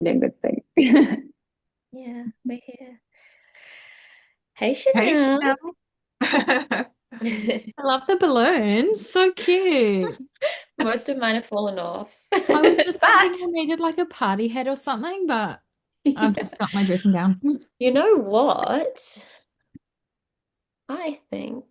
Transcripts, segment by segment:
Yeah, good thing. Yeah, we're here. Hey, Hey, Chanel. Chanel. Most I love the balloons. So cute. of mine have fallen off. I was just thinking But I needed like a party hat or something, but I've yeah. just got my dressing gown. You know what? I think.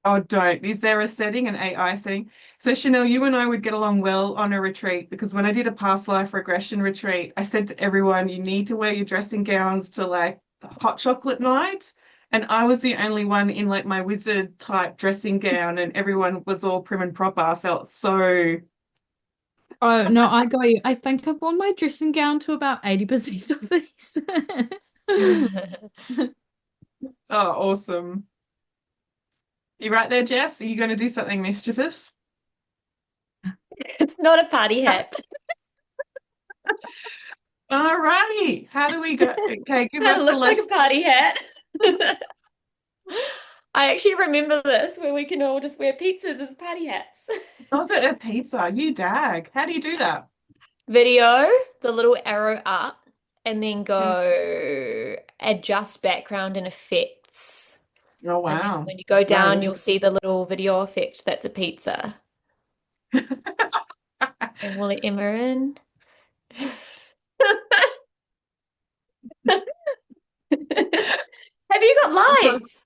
Oh, don't. Is there a setting, an AI setting? So, Chanel, you and I would get along well on a retreat because when I did a past life regression retreat, I said to everyone, you need to wear your dressing gowns to like the hot chocolate night. And I was the only one in like my wizard type dressing gown, and everyone was all prim and proper. I felt so, Oh no, I got you. I think I've worn my dressing gown to about 80% of these. oh, awesome. You right there, Jess? Are you going to do something mischievous? It's not a party hat. All righty. How do we go? Okay, give It us the looks like a lesson. party hat. I actually remember this where we can all just wear pizzas as party hats. Was it a pizza? You dag. How do you do that? Video, the little arrow up, and then Mm. go adjust background and effects. Oh, And then wow. when you go down, Right. you'll see the little video effect that's a pizza. And we'll let Emma in. Have you got lights?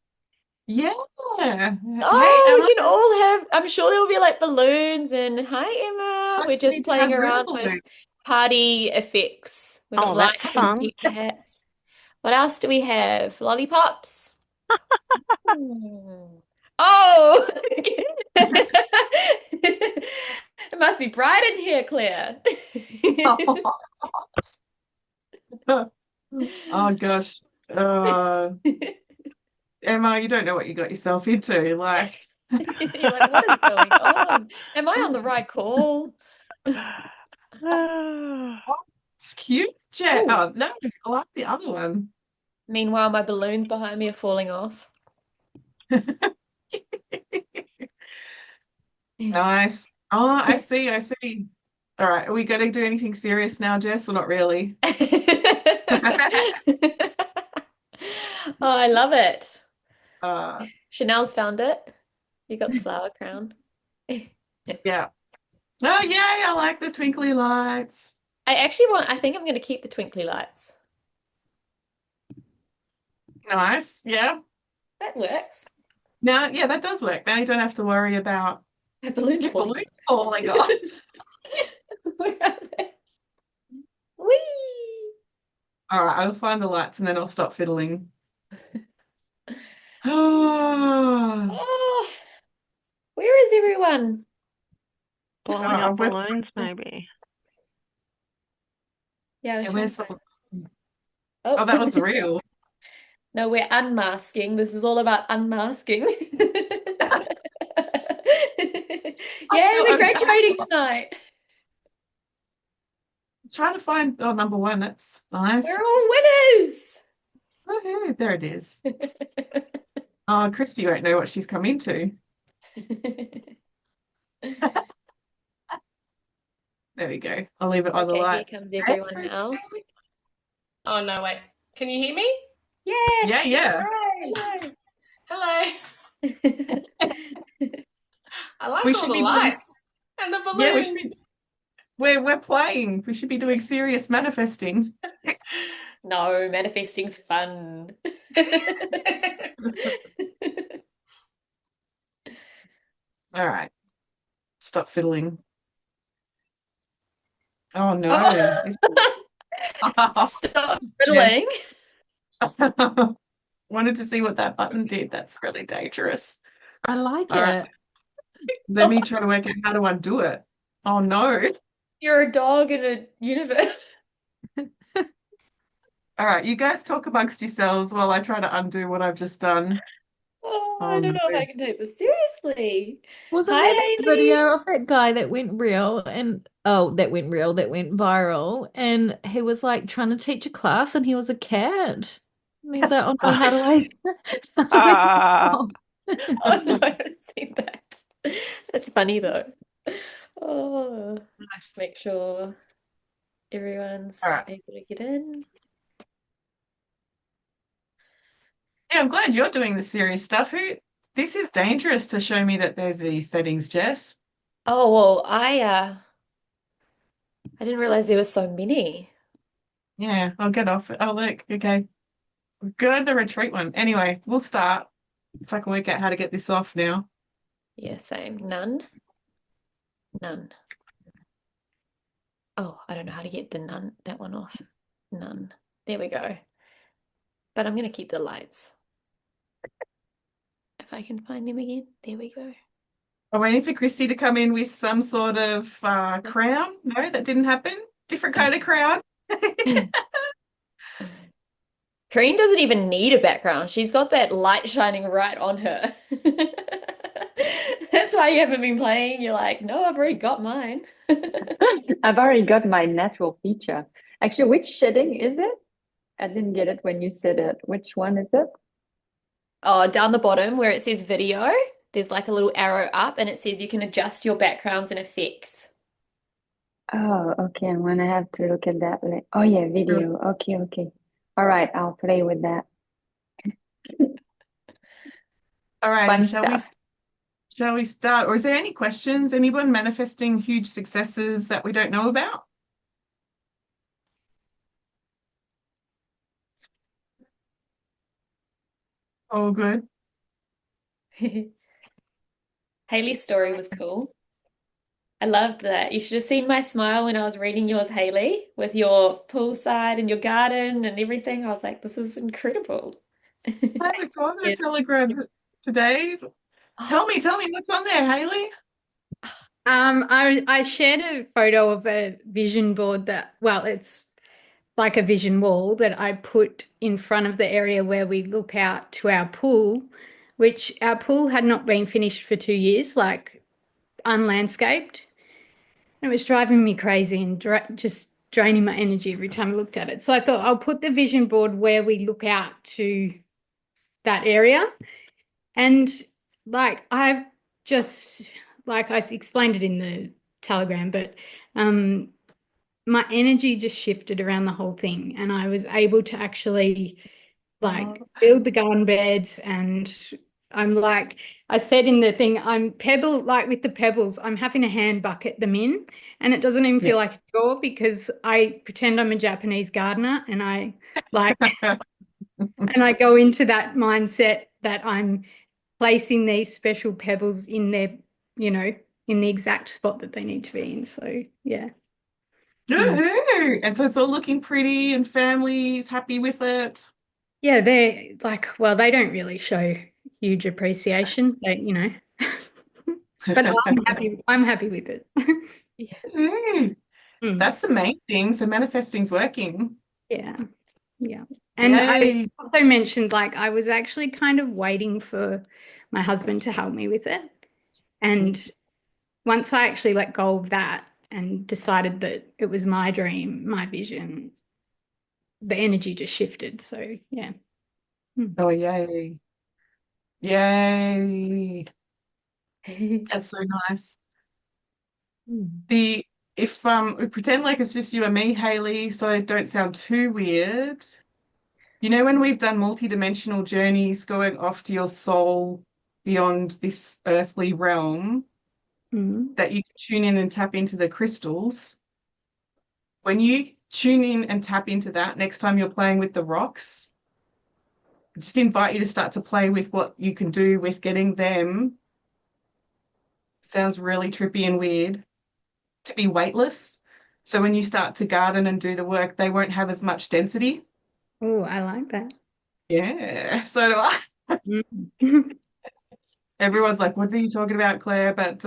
Yeah. Hey, Oh, we Emma. can all have, I'm sure there will be like balloons and hi, Emma. I We're just need to playing have real around with balloons. party effects. We've got Oh, that's lights and fun. pizza hats. What else do we have? Lollipops. Hmm. Oh, it must be bright in here, Claire. Oh, gosh. Uh, Emma, you don't know what you got yourself into. Like, You're like, what is going on? Am I on the right call? oh, it's cute, Jet. Oh, Oh, no, I like the other one. meanwhile, my balloons behind me are falling off. Nice. Oh, I see. I see. All right. Are we going to do anything serious now, Jess, or not really? Oh, I love it. Uh, Chanel's found it. You got the flower crown. yeah. Oh, yay. I like the twinkly lights. I think I'm going to keep the twinkly lights. Nice. Yeah. That works. Now, yeah, that does work. Now you don't have to worry about The balloon's your falling balloons falling off. off. Where are they? Whee! All right. I'll find the lights and then I'll stop fiddling. Oh, Oh, where is everyone? Blowing up where's, balloons, maybe. Yeah, I was yeah, trying to where's find. the... Oh, Oh, that was real. no, we're unmasking. This is all about unmasking. I'm Yay, still we're I'm graduating tonight. trying to find oh number one. That's We're nice. all winners. Okay, there it is. Oh, Christy won't know what she's come into. There we go. I'll leave it by the Okay, here light. comes Hey, everyone Christy. now. Oh no, wait. Can you hear me? Yeah, Yes. yeah. Hooray. Hello. I We like all should the be doing lights and the yeah, we should balloons. be we're playing. We should be doing serious manifesting. No, manifesting's fun. All right. Stop fiddling. Oh no. Oh, It's stop fiddling. Jess. Wanted to see what that button did. That's really dangerous. I like All right. it. Let me try to work out how to undo it. Oh no. You're a dog in a universe. All right, you guys talk amongst yourselves while I try to undo what I've just done. Oh, I Oh don't no. know if I can take this seriously. Wasn't Hi, there that Haley. video of that guy that went real and oh, that went real, that went viral, and he was like trying to teach a class and he was a cat. And he's like, oh no, how do I how do I take it Ah, off? Oh no, I haven't seen that. That's funny though. Oh, Nice. make sure. All Everyone's right. able to get in. Yeah, I'm glad you're doing the serious stuff. This is dangerous to show me that there's these settings, Jess. Oh, well, I didn't realize there were so many. Yeah, I'll get off it. Oh, look, okay. Go to the retreat one. Anyway, we'll start. If I can work out how to get this off now. Yeah, same. None. None. Oh, I don't know how to get the none that one off. None. There we go. But I'm gonna keep the lights. If I can find them again. There we go. I'm waiting for Christy to come in with some sort of crown. No, that didn't happen. Different kind of crown. Karine doesn't even need a background. She's got that light shining right on her. That's why you haven't been playing. You're like, no, I've already got mine. I've already got my natural feature. Actually, which setting is it? I didn't get it when you said it. Which one is it? Oh, down the bottom where it says video, there's like a little arrow up and it says you can adjust your backgrounds and effects. Oh, okay. I'm gonna have to look at that. Oh yeah, video. Okay, okay. All right, I'll play with that. All righty, Fun stuff. shall we start? Or is there any questions? Anyone manifesting huge successes that we don't know about? Oh, good. Haley's story was cool. I loved that. You should have seen my smile when I was reading yours, Haley, with your poolside and your garden and everything. I was like, this is incredible. I haven't got a Yeah. telegram today. Tell me what's on there, Haley. I shared a photo of a vision board that, well, it's like a vision wall that I put in front of the area where we look out to our pool, which our pool had not been finished for 2 years, like unlandscaped. And it was driving me crazy and just draining my energy every time I looked at it. So I thought I'll put the vision board where we look out to that area. And like I've just like I explained it in the telegram, but um my energy just shifted around the whole thing and I was able to actually like Oh, build the garden beds and I'm like I said in the thing, I'm pebble like with the pebbles, I'm having a hand bucket them in and it doesn't even yeah. feel like a chore because I pretend I'm a Japanese gardener and I like and I go into that mindset that I'm placing these special pebbles in their, you know, in the exact spot that they need to be in. So yeah. Mm. Woohoo! And so it's all looking pretty and family's happy with it. Yeah, they're like, well, they don't really show huge appreciation. But I'm happy with it. Yeah. Woohoo. Mm. That's the main thing. So manifesting's working. Yeah. Yeah. And I Yay. also mentioned like I was actually kind of waiting for my husband to help me with it. And once I actually let go of that and decided that it was my dream, my vision, the energy just shifted. So yeah. Mm. Oh, yay. Yay. That's so nice. Mm. The if we pretend like it's just you and me, Haley, so it don't sound too weird. You know, when we've done multidimensional journeys going off to your soul beyond this earthly realm, Mm. that you can tune in and tap into the crystals. When you tune in and tap into that next time you're playing with the rocks, I just invite you to start to play with what you can do with getting them. Sounds really trippy and weird to be weightless. So when you start to garden and do the work, they won't have as much density. Oh, I like that. Yeah, so do I. Mm. Everyone's like, "What are you talking about, Claire?" But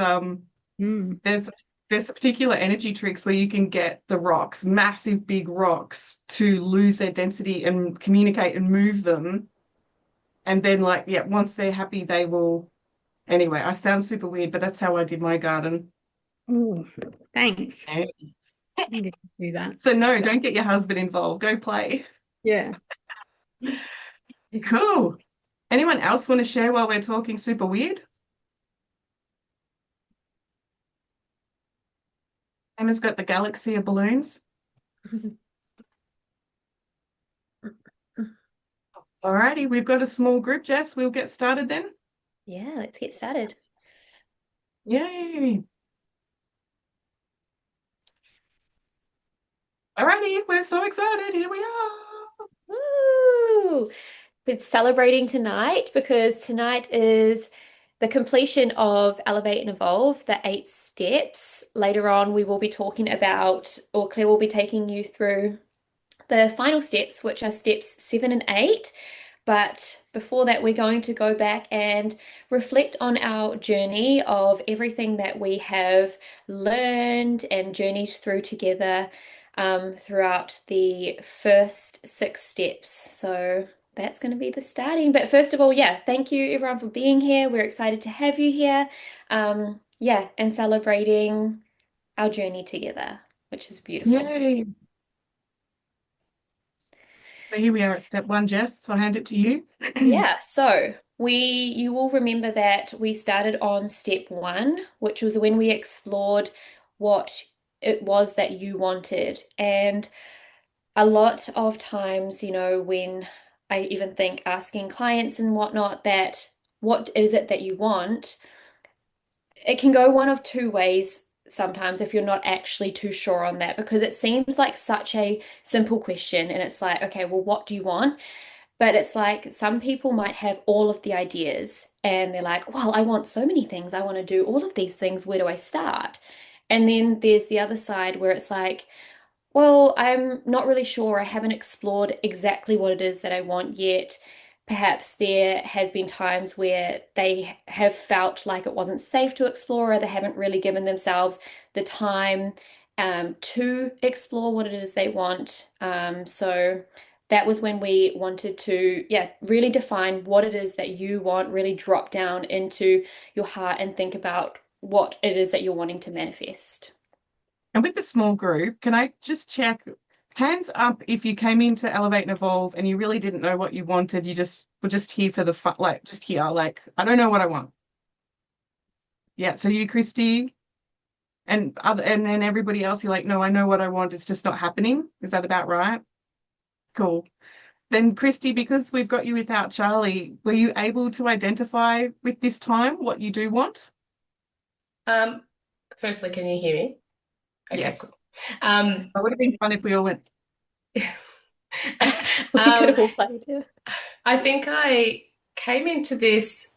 Mm. there's there's particular energy tricks where you can get the rocks, massive big rocks, to lose their density and communicate and move them. And then, like, yeah, once they're happy, they will. Anyway, I sound super weird, but that's how I did my garden. Oh, thanks. Yeah. I'm going to do that. So no, don't get your husband involved. Go play. Yeah. Cool. Anyone else want to share while we're talking super weird? Emma's got the galaxy of balloons. Alrighty, we've got a small group, Jess. We'll get started then. Yeah, let's get started. Yay. Alrighty, we're so excited. Here we are. Woo! We're celebrating tonight because tonight is the completion of Elevate and Evolve, the 8 steps. Later on, we will be talking about, or Claire will be taking you through the final steps, which are steps 7 and 8. But before that, we're going to go back and reflect on our journey of everything that we have learned and journeyed through together throughout the first 6 steps. So that's going to be the starting. But first of all, yeah, thank you everyone for being here. We're excited to have you here. Yeah, and celebrating our journey together, which is beautiful. Yay. So here we are at step 1, Jess. So I'll hand it to you. Yeah, so you will remember that we started on step 1, which was when we explored what it was that you wanted. And a lot of times, when I even think asking clients and whatnot that what is it that you want, it can go one of two ways sometimes if you're not actually too sure on that, because it seems like such a simple question and it's like, okay, well, what do you want? But it's like some people might have all of the ideas and they're like, well, I want so many things. I want to do all of these things. Where do I start? And then there's the other side where it's like, well, I'm not really sure. I haven't explored exactly what it is that I want yet. Perhaps there has been times where they have felt like it wasn't safe to explore, or they haven't really given themselves the time to explore what it is they want. So that was when we wanted to, yeah, really define what it is that you want, really drop down into your heart and think about what it is that you're wanting to manifest. And with the small group, can I just check hands up if you came into Elevate and Evolve and you really didn't know what you wanted, you just were just here for the fun, like just here, like, I don't know what I want. Yeah, so you, Christy, and then everybody else, you're like, no, I know what I want, it's just not happening. Is that about right? Cool. Then, Christy, because we've got you without Charlie, were you able to identify with this time what you do want? Um, Firstly, can you hear me? Okay, Yes. cool. Um, It would have been fun if we all went. We could um, have all played, yeah. I think I came into this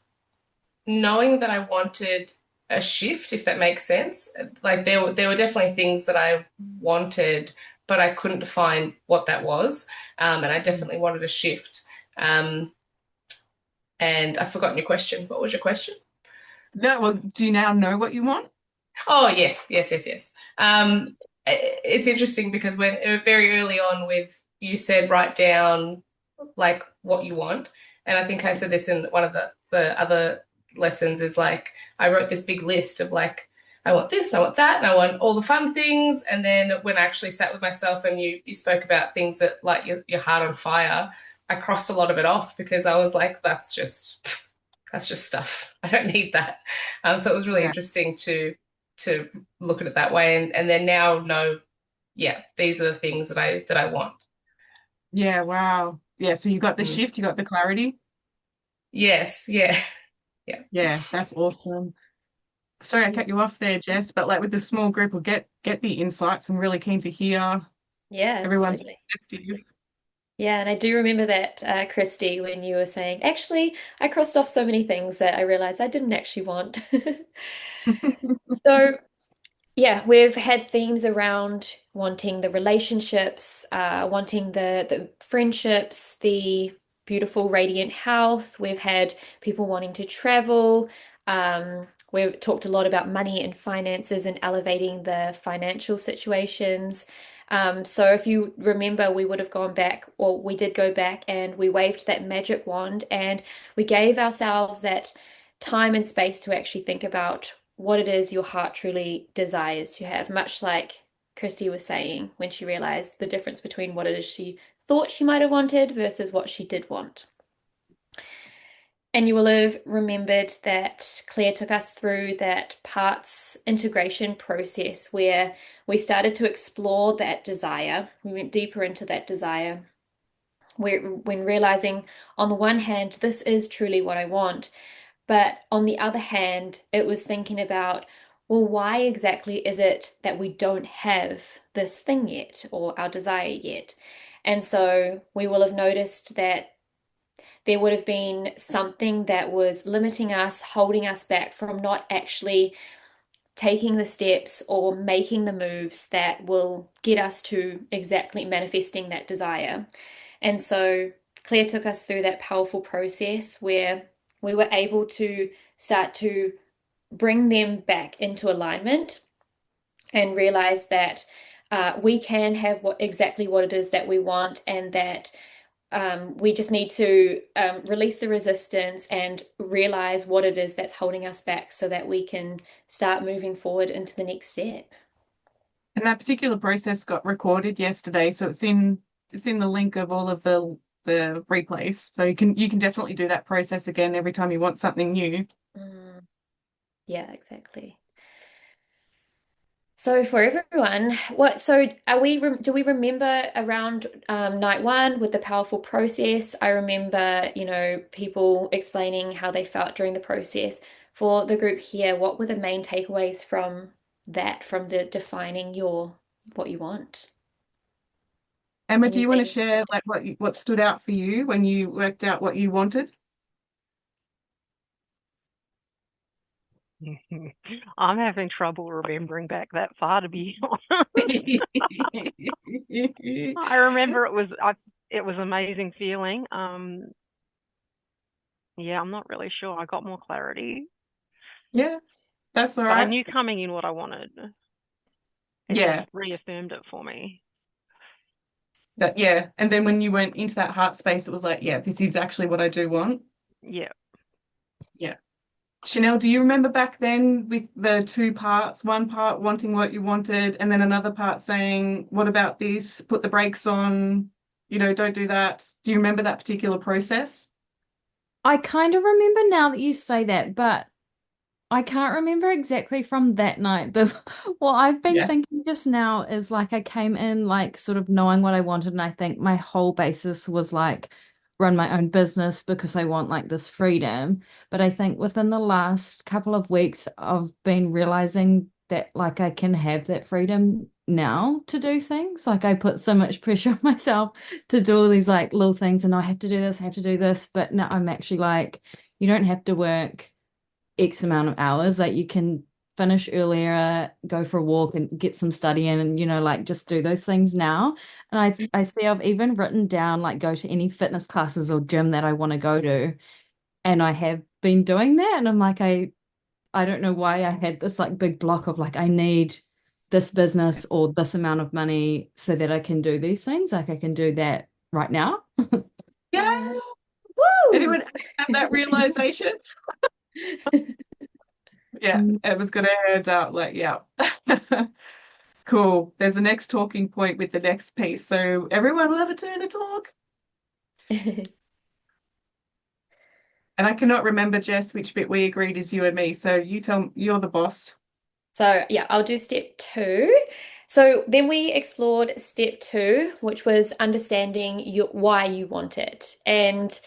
knowing that I wanted a shift, if that makes sense. Like there were definitely things that I wanted, but I couldn't define what that was. And I definitely wanted a shift. Um, and I've forgotten your question. What was your question? No, well, do you now know what you want? Oh, yes, yes, yes, yes. It's interesting because when very early on with you said write down like what you want, and I think I said this in one of the other lessons is like I wrote this big list of like I want this, I want that, and I want all the fun things. And then when I actually sat with myself and you spoke about things that light your heart on fire, I crossed a lot of it off because I was like, that's just stuff. I don't need that. So it was really Yeah. interesting to look at it that way, and then now know, yeah, these are the things that I want. Yeah, wow. Yeah, so you got the Mm. shift, you got the clarity. Yes, yeah, yeah. Yeah, that's awesome. Sorry, I Yeah, cut you off there, Jess, but like with the small group, we'll get the insights. I'm really keen to hear yeah, everyone's absolutely. perspective. Yeah, and I do remember that, Christy, when you were saying, actually, I crossed off so many things that I realized I didn't actually want. So, yeah, we've had themes around wanting the relationships, wanting the friendships, the beautiful, radiant health. We've had people wanting to travel. We've talked a lot about money and finances and elevating the financial situations. So if you remember, we would have gone back, or we did go back, and we waved that magic wand and we gave ourselves that time and space to actually think about what it is your heart truly desires to have, much like Christy was saying when she realized the difference between what it is she thought she might have wanted versus what she did want. And you will have remembered that Claire took us through that parts integration process where we started to explore that desire. We went deeper into that desire. When realizing, on the one hand, this is truly what I want, but on the other hand, it was thinking about, well, why exactly is it that we don't have this thing yet or our desire yet? And so we will have noticed that there would have been something that was limiting us, holding us back from not actually taking the steps or making the moves that will get us to exactly manifesting that desire. And so Claire took us through that powerful process where we were able to start to bring them back into alignment and realize that we can have exactly what it is that we want, and that we just need to release the resistance and realize what it is that's holding us back so that we can start moving forward into the next step. And that particular process got recorded yesterday, so it's in the link of all of the replays. So you can definitely do that process again every time you want something new. Yeah, exactly. So for everyone, do we remember around night one with the powerful process? I remember, people explaining how they felt during the process. For the group here, what were the main takeaways from that, from the defining what you want? Emma, do you want to Anything? share like what stood out for you when you worked out what you wanted? I'm having trouble remembering back that far, to be honest. I remember it was an amazing feeling. Yeah, I'm not really sure. I got more clarity, Yeah, that's all but I right. knew coming in what I wanted. It just Yeah, reaffirmed it for me. yeah. And then when you went into that heart space, it was like, yeah, this is actually what I do want. Yeah. Yeah. Chanel, do you remember back then with the two parts, one part wanting what you wanted, and then another part saying, what about this? Put the brakes on, don't do that. Do you remember that particular process? I kind of remember now that you say that, but I can't remember exactly from that night, but what I've been Yeah. thinking just now is like I came in like sort of knowing what I wanted, and I think my whole basis was like run my own business because I want like this freedom. But I think within the last couple of weeks, I've been realizing that like I can have that freedom now to do things. Like I put so much pressure on myself to do all these like little things, and I have to do this, I have to do this, but now I'm actually like, you don't have to work X amount of hours. Like you can finish earlier, go for a walk and get some study in and like just do those things now. And I see I've even written down like go to any fitness classes or gym that I want to go to. And I have been doing that. And I'm like, I don't know why I had this like big block of like I need this business or this amount of money so that I can do these things. Like I can do that right now. Yeah. Woo! Anyone have that realization? Yeah, Mm. it was gonna hand out like, yeah. Cool. There's the next talking point with the next piece. So everyone will have a turn to talk. And I cannot remember, Jess, which bit we agreed is you and me. So you're the boss. So yeah, I'll do step two. So then we explored step two, which was understanding why you want it. And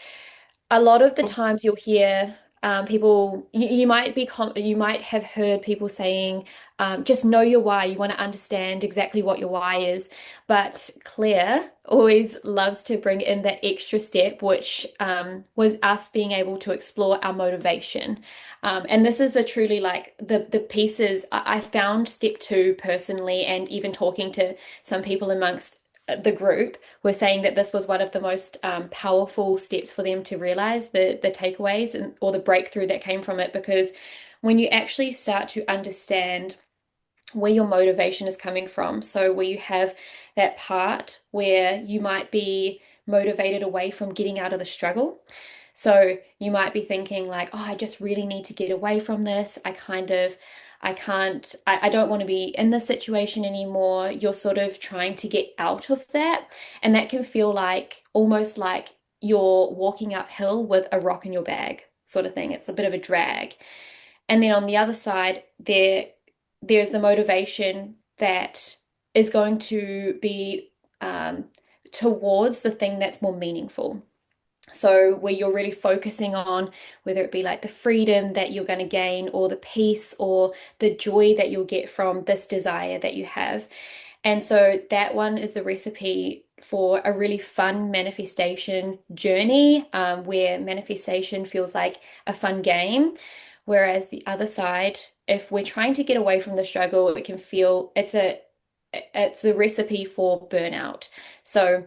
a lot of the times you'll hear people, you might you might have heard people saying, just know your why. You want to understand exactly what your why is. But Claire always loves to bring in that extra step, which was us being able to explore our motivation. And this is the truly like the pieces I found step two personally, and even talking to some people amongst the group were saying that this was one of the most powerful steps for them to realize the takeaways or the breakthrough that came from it. Because when you actually start to understand where your motivation is coming from, so where you have that part where you might be motivated away from getting out of the struggle. So you might be thinking like, oh, I just really need to get away from this. I can't, I don't want to be in this situation anymore. You're sort of trying to get out of that. And that can feel like almost like you're walking uphill with a rock in your bag. sort of thing. It's a bit of a drag. And then on the other side, there's the motivation that is going to be towards the thing that's more meaningful. So where you're really focusing on whether it be like the freedom that you're going to gain or the peace or the joy that you'll get from this desire that you have. And so that one is the recipe for a really fun manifestation journey, where manifestation feels like a fun game. Whereas the other side, if we're trying to get away from the struggle, it can feel it's the recipe for burnout. So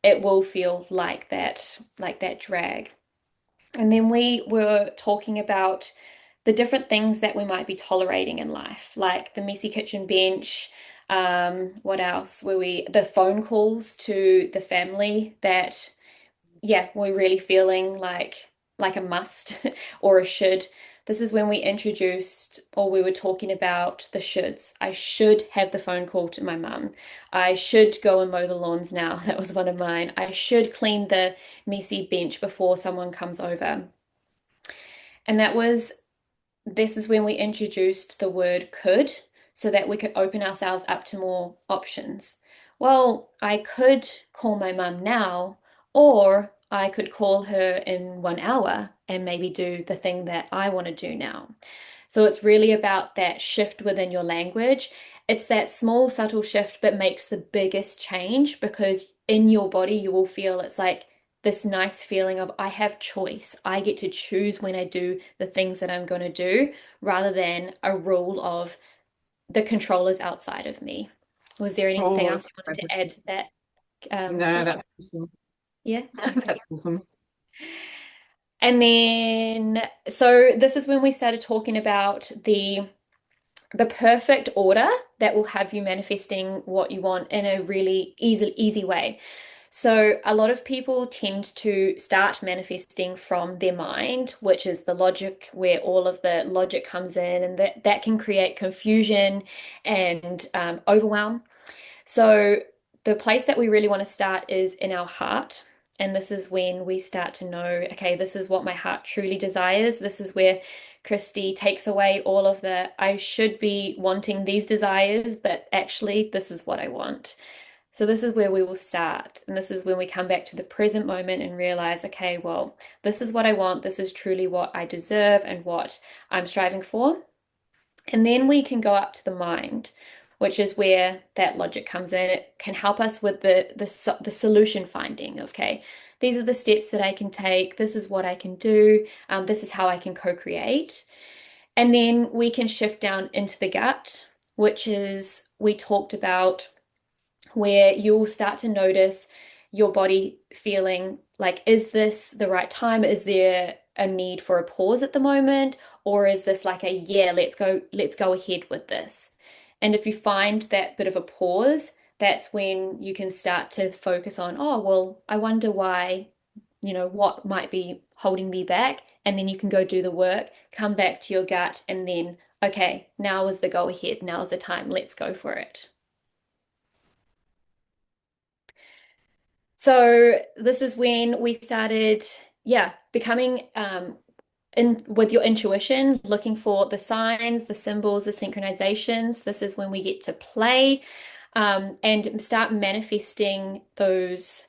it will feel like that drag. And then we were talking about the different things that we might be tolerating in life, like the messy kitchen bench. What else? The phone calls to the family that, yeah, we're really feeling like a must or a should. This is when we introduced or we were talking about the shoulds. I should have the phone call to my mum. I should go and mow the lawns now. That was one of mine. I should clean the messy bench before someone comes over. And this is when we introduced the word could so that we could open ourselves up to more options. Well, I could call my mum now, or I could call her in 1 hour and maybe do the thing that I want to do now. So it's really about that shift within your language. It's that small, subtle shift, but makes the biggest change because in your body, you will feel it's like this nice feeling of I have choice. I get to choose when I do the things that I'm going to do rather than a rule of the control is outside of me. Was there anything Oh, else you wanted to add to that, no, Claire? that's awesome. Yeah. That's awesome. And then, so this is when we started talking about the perfect order that will have you manifesting what you want in a really easy way. So a lot of people tend to start manifesting from their mind, which is the logic where all of the logic comes in, and that can create confusion and overwhelm. So the place that we really want to start is in our heart. And this is when we start to know, okay, this is what my heart truly desires. This is where Christy takes away all of the, I should be wanting these desires, but actually, this is what I want. So this is where we will start. And this is when we come back to the present moment and realize, okay, well, this is what I want. This is truly what I deserve and what I'm striving for. And then we can go up to the mind, which is where that logic comes in. It can help us with the solution finding. Okay, these are the steps that I can take. This is what I can do. This is how I can co-create. And then we can shift down into the gut, which is we talked about where you'll start to notice your body feeling like, is this the right time? Is there a need for a pause at the moment? Or is this like a, yeah, let's go ahead with this. And if you find that bit of a pause, that's when you can start to focus on, oh, well, I wonder why, what might be holding me back. And then you can go do the work, come back to your gut, and then, okay, now is the go ahead. Now is the time. Let's go for it. So this is when we started, yeah, becoming in with your intuition, looking for the signs, the symbols, the synchronizations. This is when we get to play and start manifesting those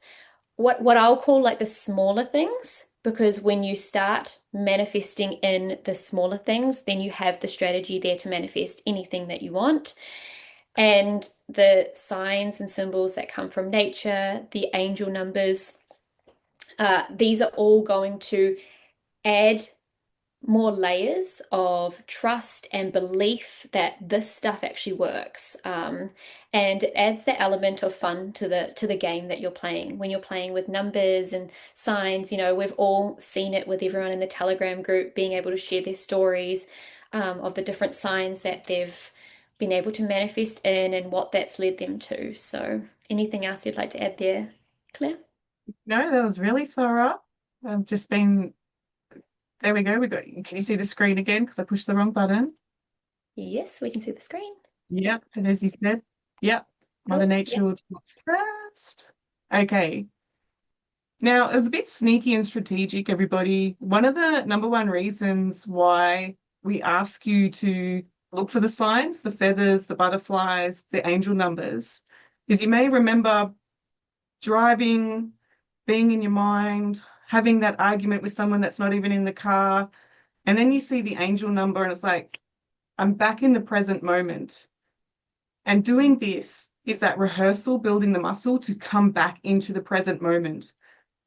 what I'll call like the smaller things. Because when you start manifesting in the smaller things, then you have the strategy there to manifest anything that you want. And the signs and symbols that come from nature, the angel numbers, these are all going to add more layers of trust and belief that this stuff actually works. And it adds the element of fun to the game that you're playing. When you're playing with numbers and signs, we've all seen it with everyone in the Telegram group being able to share their stories of the different signs that they've been able to manifest in and what that's led them to. So anything else you'd like to add there, Claire? No, that was really thorough. I've just been, there we go. Can you see the screen again? Because I pushed the wrong button. Yes, we can see the screen. Yep. And as you said, yep. Mother Cool. Nature Yeah. will talk first. Okay. Now, it's a bit sneaky and strategic, everybody. One of the number one reasons why we ask you to look for the signs, the feathers, the butterflies, the angel numbers, is you may remember driving, being in your mind, having that argument with someone that's not even in the car, and then you see the angel number and it's like, I'm back in the present moment. And doing this is that rehearsal, building the muscle to come back into the present moment.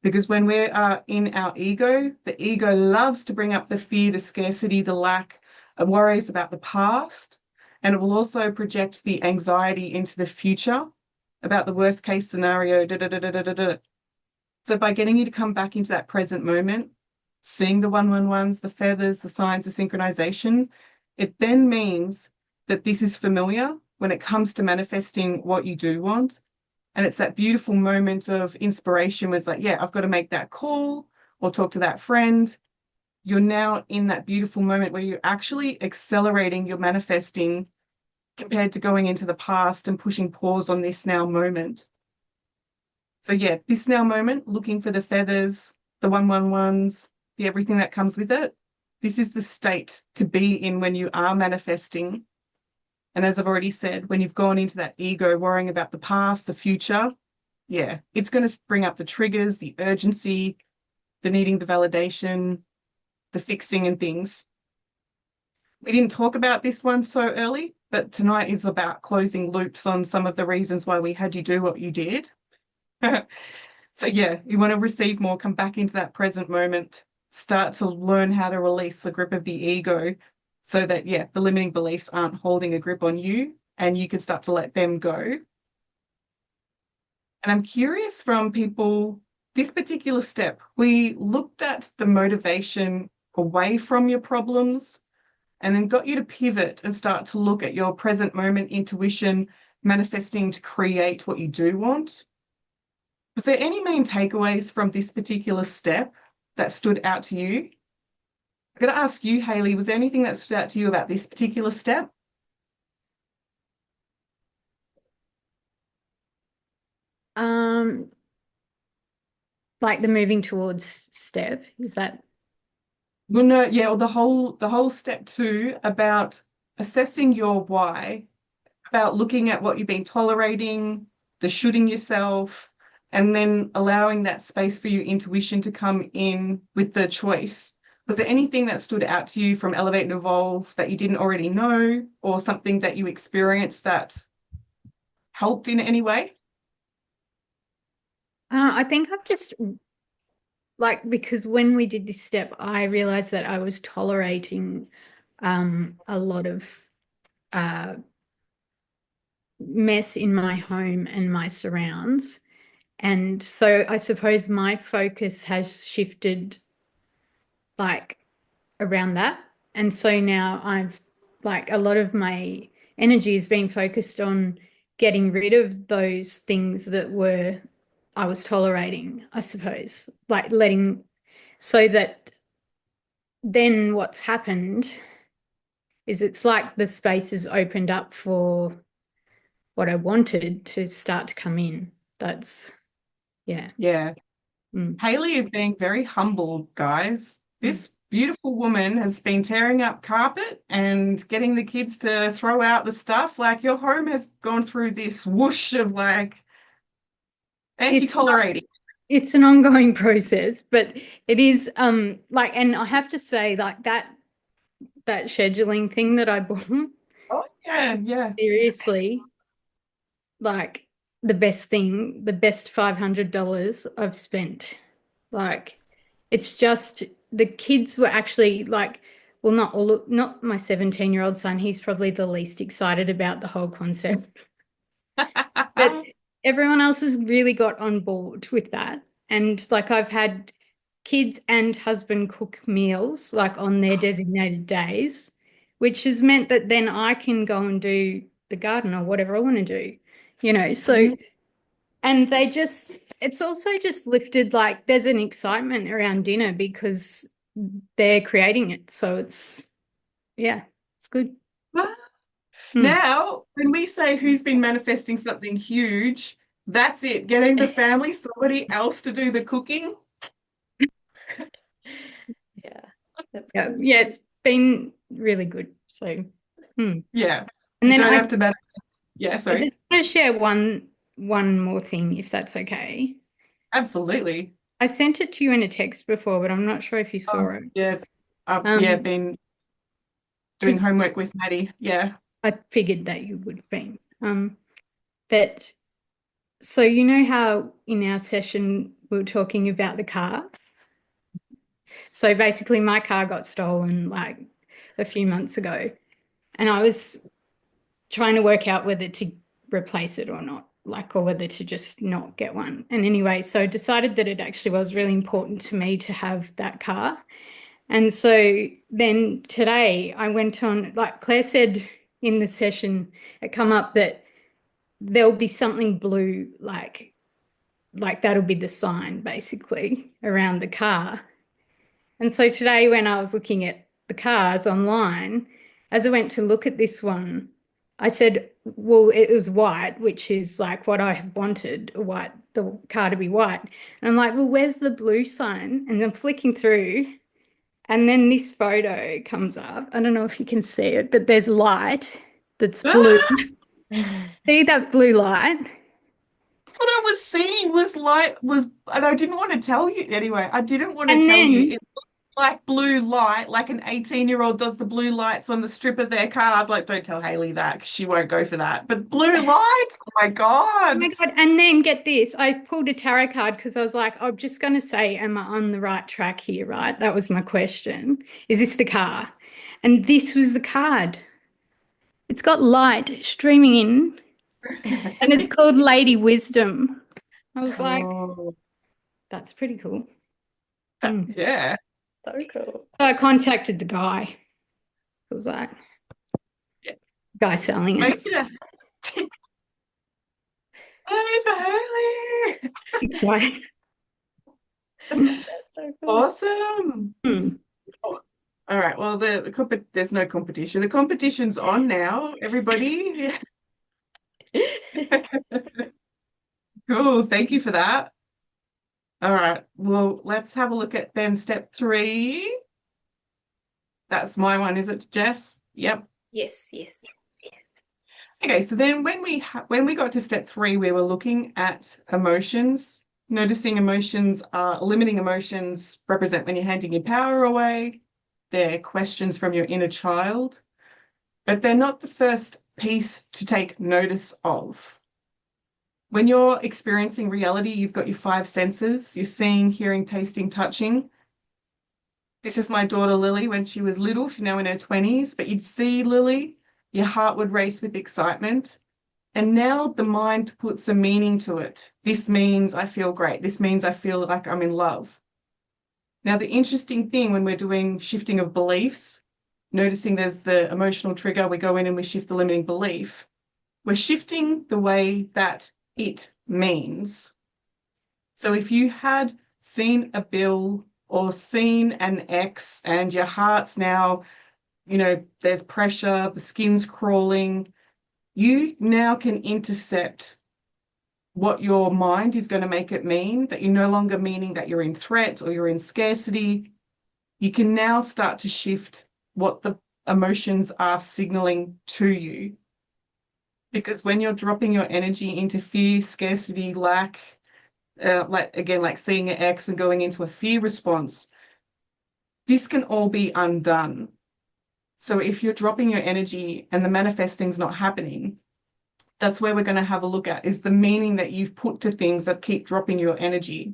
Because when we are in our ego, the ego loves to bring up the fear, the scarcity, the lack, worries about the past. And it will also project the anxiety into the future about the worst case scenario. Da, da, da, da, da, da. So by getting you to come back into that present moment, seeing the 111s, the feathers, the signs of synchronization, it then means that this is familiar when it comes to manifesting what you do want. And it's that beautiful moment of inspiration where it's like, yeah, I've got to make that call or talk to that friend. You're now in that beautiful moment where you're actually accelerating your manifesting compared to going into the past and pushing pause on this now moment. So yeah, this now moment, looking for the feathers, the 111s, the everything that comes with it. This is the state to be in when you are manifesting. And as I've already said, when you've gone into that ego worrying about the past, the future, yeah, it's going to bring up the triggers, the urgency, the needing the validation, the fixing and things. We didn't talk about this one so early, but tonight is about closing loops on some of the reasons why we had you do what you did. So yeah, you want to receive more, come back into that present moment, start to learn how to release the grip of the ego so that, yeah, the limiting beliefs aren't holding a grip on you and you can start to let them go. And I'm curious from people, this particular step, we looked at the motivation away from your problems and then got you to pivot and start to look at your present moment intuition, manifesting to create what you do want. Was there any main takeaways from this particular step that stood out to you? I'm going to ask you, Hayley, was there anything that stood out to you about this particular step? Um, like the moving towards step, is that? Well, no, yeah, or the whole step two about assessing your why, about looking at what you've been tolerating, the shooting yourself, and then allowing that space for your intuition to come in with the choice. Was there anything that stood out to you from Elevate and Evolve that you didn't already know, or something that you experienced that helped in any way? I think I've just like because when we did this step, I realized that I was tolerating a lot of uh, mess in my home and my surrounds. And so I suppose my focus has shifted like around that. And so now I've like a lot of my energy is being focused on getting rid of those things that were I was tolerating, I suppose, like letting so that then what's happened is it's like the space is opened up for what I wanted to start to come in. That's yeah. Yeah. Mm. Hayley is being very humble, guys. Mm. This beautiful woman has been tearing up carpet and getting the kids to throw out the stuff. Like your home has gone through this whoosh of like It's not, anti-tolerating. it's an ongoing process, but it is like and I have to say like that scheduling thing that I bought Oh, yeah, is yeah. seriously like the best thing, the best $500 I've spent. Like it's just the kids were actually like, well, not all, not my 17-year-old son. He's probably the least excited about the whole concept, but everyone else has really got on board with that. And like I've had kids and husband cook meals like on their designated days, which has meant that then I can go and do the garden or whatever I want to do, you know. So, Mhm. and they just, it's also just lifted like there's an excitement around dinner because they're creating it. So it's, yeah, it's good. Hmm. Now, when we say who's been manifesting something huge, That's it. Getting the family, somebody else to do the cooking. Yeah, that's Yeah, good. yeah, it's been really good. So, Yeah. and You then don't I have to manage. Yeah, I just sorry. want to share one more thing, if that's okay. Absolutely. I sent it to you in a text before, but I'm not sure if you saw it. Yeah. Yeah, Um, been doing because homework with Maddie. Yeah. I figured that you would have been. But so you know how in our session we were talking about the car? So basically my car got stolen like a few months ago, and I was trying to work out whether to replace it or not, like, or whether to just not get one. And anyway, so I decided that it actually was really important to me to have that car. And so then today I went on, like Claire said in the session, it come up that there'll be something blue, like that'll be the sign basically around the car. And so today when I was looking at the cars online, as I went to look at this one, I said, well, it was white, which is like what I have wanted, the car to be white. And I'm like, well, where's the blue sign? And I'm flicking through, and then this photo comes up. I don't know if you can see it, but there's light that's blue. Ah, See that blue light? that's what I was seeing was and I didn't want to tell you anyway. I didn't want to And tell you. then It looked like blue light, like an 18-year-old does the blue lights on the strip of their car. I was like, don't tell Haley that 'cause she won't go for that. But blue light, oh my oh my God. God. And then get this. I pulled a tarot card because I was like, I'm just going to say, am I on the right track here, right? That was my question. Is this the car? And this was the card. It's got light streaming in, and it's called Lady Wisdom. I was like, Oh, that's pretty cool. Hmm. yeah. So cool. So I contacted the guy. It was like, Yeah. guy selling Make it. it a Hey for Haley. It's like, So cool. Awesome. hmm. Oh, all right. Well, there's no competition. The competition's on now, everybody. Cool. Thank you for that. All right. Well, let's have a look at then step 3. That's my one, is it, Jess? Yep. Yes, yes. Okay, so then when we got to step 3, we were looking at emotions, noticing limiting emotions represent when you're handing your power away. They're questions from your inner child, but they're not the first piece to take notice of. When you're experiencing reality, you've got your 5 senses, you're seeing, hearing, tasting, touching. This is my daughter Lily when she was little. She's now in her 20s, but you'd see Lily, your heart would race with excitement. And now the mind puts a meaning to it. This means I feel great. This means I feel like I'm in love. Now, the interesting thing when we're doing shifting of beliefs, noticing there's the emotional trigger, we go in and we shift the limiting belief. We're shifting the way that it means. So if you had seen a bill or seen an X and your heart's now, there's pressure, the skin's crawling, you now can intercept what your mind is going to make it mean, that you're no longer meaning that you're in threat or you're in scarcity. You can now start to shift what the emotions are signaling to you. Because when you're dropping your energy into fear, scarcity, lack, like seeing an X and going into a fear response, this can all be undone. So if you're dropping your energy and the manifesting's not happening, that's where we're going to have a look at is the meaning that you've put to things that keep dropping your energy.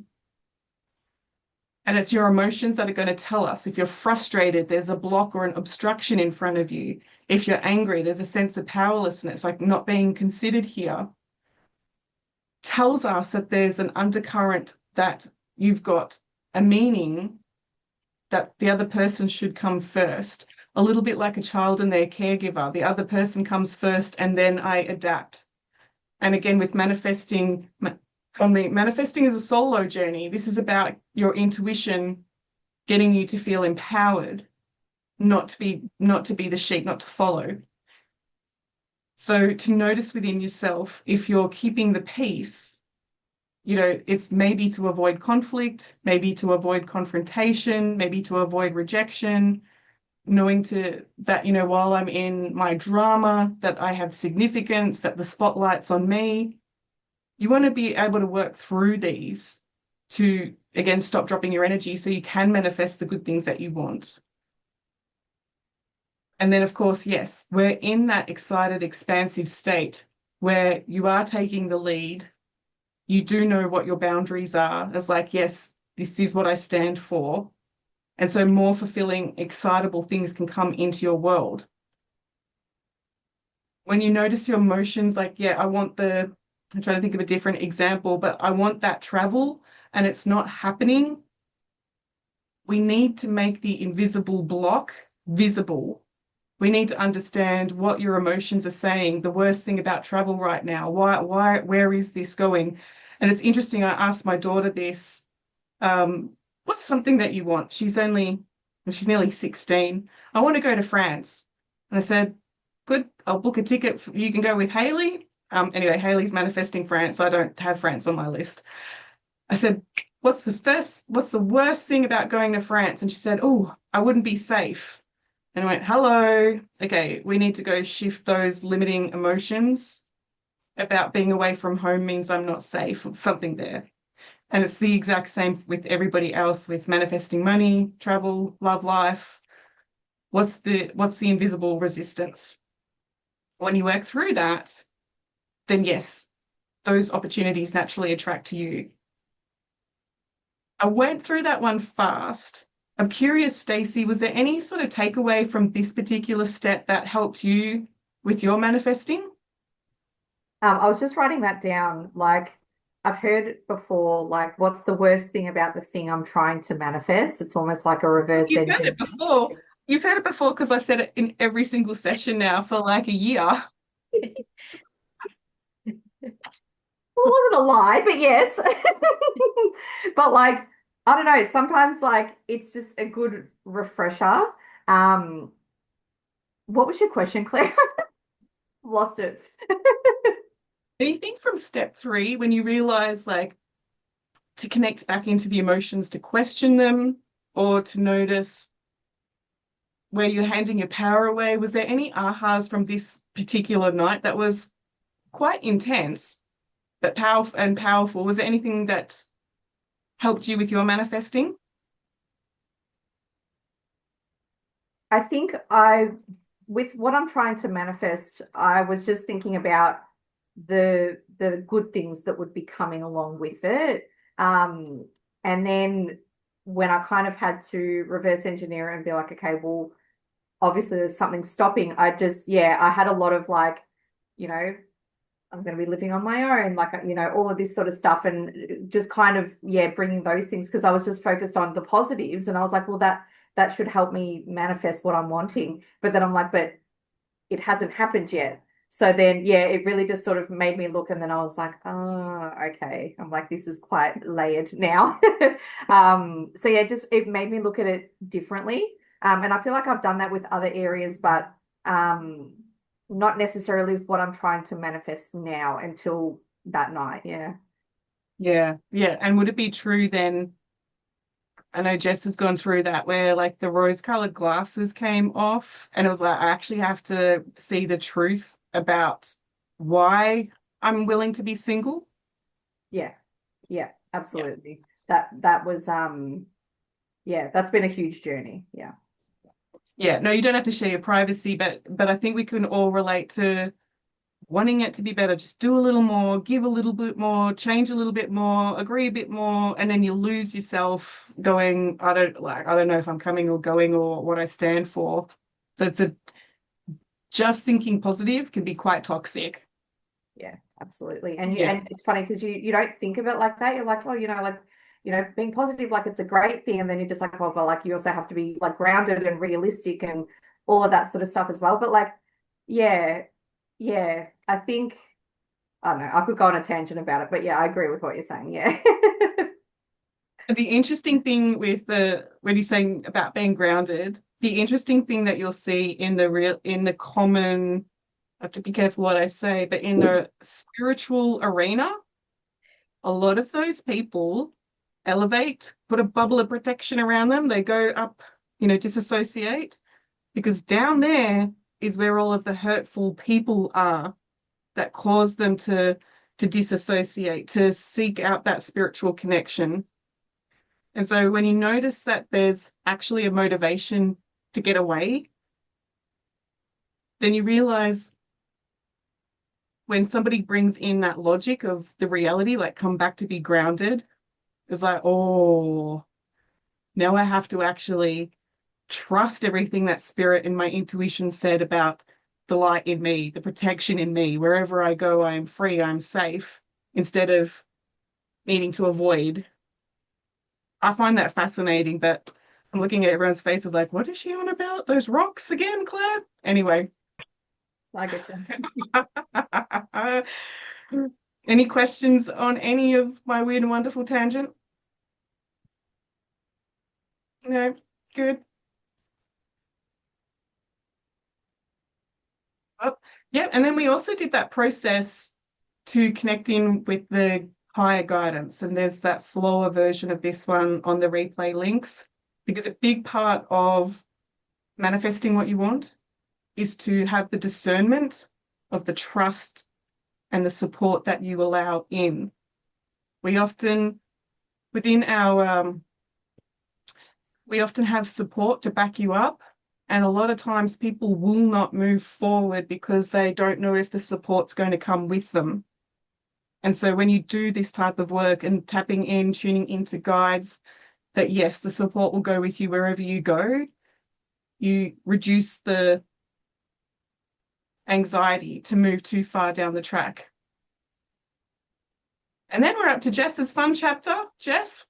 And it's your emotions that are going to tell us. If you're frustrated, there's a block or an obstruction in front of you. If you're angry, there's a sense of powerlessness, like not being considered here. Tells us that there's an undercurrent that you've got a meaning that the other person should come first. A little bit like a child and their caregiver. The other person comes first and then I adapt. And again, with manifesting is a solo journey. This is about your intuition getting you to feel empowered, not to be the sheep, not to follow. So to notice within yourself, if you're keeping the peace it's maybe to avoid conflict, maybe to avoid confrontation, maybe to avoid rejection, knowing that, while I'm in my drama, that I have significance, that the spotlight's on me. You want to be able to work through these to, again, stop dropping your energy so you can manifest the good things that you want. And then, of course, yes, we're in that excited, expansive state where you are taking the lead. You do know what your boundaries are. It's like, yes, this is what I stand for. And so more fulfilling, excitable things can come into your world. When you notice your emotions, like, yeah, I'm trying to think of a different example, but I want that travel and it's not happening. We need to make the invisible block visible. We need to understand what your emotions are saying. The worst thing about travel right now, where is this going? And it's interesting. I asked my daughter this, what's something that you want? She's nearly 16. I want to go to France. And I said, good, I'll book a ticket. You can go with Haley. Anyway, Haley's manifesting France. I don't have France on my list. I said, what's the worst thing about going to France? And she said, oh, I wouldn't be safe. And I went, hello. Okay, we need to go shift those limiting emotions about being away from home means I'm not safe, or something there. And it's the exact same with everybody else with manifesting money, travel, love life. What's the invisible resistance? When you work through that, then yes, those opportunities naturally attract to you. I went through that one fast. I'm curious, Stacey, was there any sort of takeaway from this particular step that helped you with your manifesting? I was just writing that down. Like, I've heard before, like, what's the worst thing about the thing I'm trying to manifest? It's almost like a reverse You've heard engine. it before. You've heard it before because I've said it in every single session now for like a year. Well, it wasn't a lie, but yes. But like, I don't know, sometimes like it's just a good refresher. Um, what was your question, Claire? Lost it. Anything from step 3 when you realize like to connect back into the emotions, to question them or to notice where you're handing your power away? Was there any ahas from this particular night that was quite intense but powerful? Was there anything that helped you with your manifesting? I think with what I'm trying to manifest, I was just thinking about the good things that would be coming along with it. And then when I kind of had to reverse engineer it and be like, okay, well, obviously there's something stopping. I had a lot of like, you know, I'm going to be living on my own, like, all of this sort of stuff, and just kind of, yeah, bringing those things because I was just focused on the positives, and I was like, well, that should help me manifest what I'm wanting. But then I'm like, but it hasn't happened yet. So then, yeah, it really just sort of made me look, and then I was like, oh, okay. I'm like, this is quite layered now. So yeah, just it made me look at it differently. And I feel like I've done that with other areas, but not necessarily with what I'm trying to manifest now until that night. Yeah. Yeah, yeah. And would it be true then? I know Jess has gone through that where like the rose-colored glasses came off, and it was like I actually have to see the truth about why I'm willing to be single. Yeah. Yeah, Yeah. absolutely. That was yeah, that's been a huge journey. Yeah. Yeah, no, you don't have to share your privacy, but I think we can all relate to wanting it to be better. Just do a little more, give a little bit more, change a little bit more, agree a bit more, and then you lose yourself going, I don't know if I'm coming or going or what I stand for. So just thinking positive can be quite toxic. Yeah, absolutely. And Yeah. and it's funny because you don't think of it like that. You're like, oh, like, being positive, like it's a great thing. And then you're just like, oh, but like you also have to be like grounded and realistic and all of that sort of stuff as well. But like, yeah, yeah, I think I don't know, I could go on a tangent about it, but yeah, I agree with what you're saying. Yeah. The interesting thing with when you're saying about being grounded, the interesting thing that you'll see in the common, I have to be careful what I say, but in the spiritual arena, a lot of those people elevate, put a bubble of protection around them. They go up, disassociate, because down there is where all of the hurtful people are that cause them to disassociate, to seek out that spiritual connection. And so when you notice that there's actually a motivation to get away, then you realize when somebody brings in that logic of the reality, like come back to be grounded, it's like, oh, now I have to actually trust everything that spirit and my intuition said about the light in me, the protection in me. Wherever I go, I'm free, I'm safe, instead of needing to avoid. I find that fascinating, but I'm looking at everyone's faces like, what is she on about? Those rocks again, Claire? Anyway. I get you. Any questions on any of my weird and wonderful tangent? No? Good. Oh, yeah, and then we also did that process to connect in with the higher guidance. And there's that slower version of this one on the replay links, because a big part of manifesting what you want is to have the discernment of the trust and the support that you allow in. We often, within our, we often have support to back you up. And a lot of times people will not move forward because they don't know if the support's going to come with them. And so when you do this type of work and tapping in, tuning into guides, that yes, the support will go with you wherever you go, you reduce the anxiety to move too far down the track. And then we're up to Jess's fun chapter. Jess?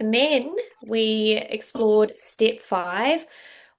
And then we explored step 5,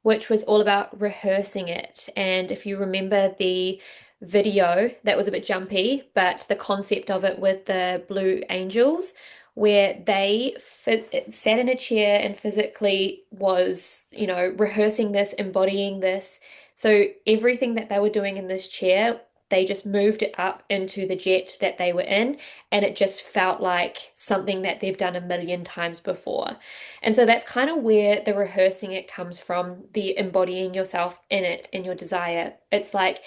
which was all about rehearsing it. And if you remember the video, that was a bit jumpy, but the concept of it with the blue angels, where they sat in a chair and physically was, rehearsing this, embodying this. So everything that they were doing in this chair, they just moved it up into the jet that they were in, and it just felt like something that they've done a million times before. And so that's kind of where the rehearsing it comes from, the embodying yourself in it, in your desire. It's like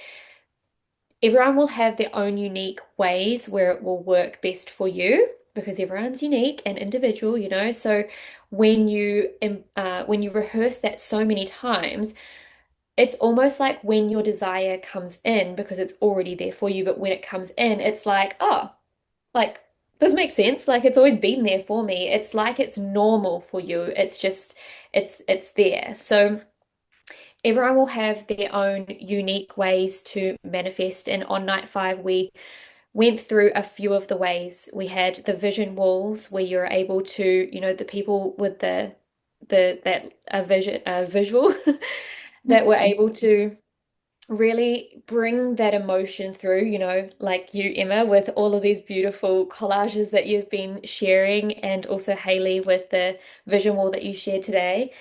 everyone will have their own unique ways where it will work best for you, because everyone's unique and individual. So when you rehearse that so many times, it's almost like when your desire comes in, because it's already there for you, but when it comes in, it's like, oh, like this makes sense. Like it's always been there for me. It's like it's normal for you. It's just it's there. So everyone will have their own unique ways to manifest. And on night 5, we went through a few of the ways. We had the vision walls where you're able to, the people with the that a vision a visual that were able to really bring that emotion through, like you, Emma, with all of these beautiful collages that you've been sharing, and also Haley with the vision wall that you shared today,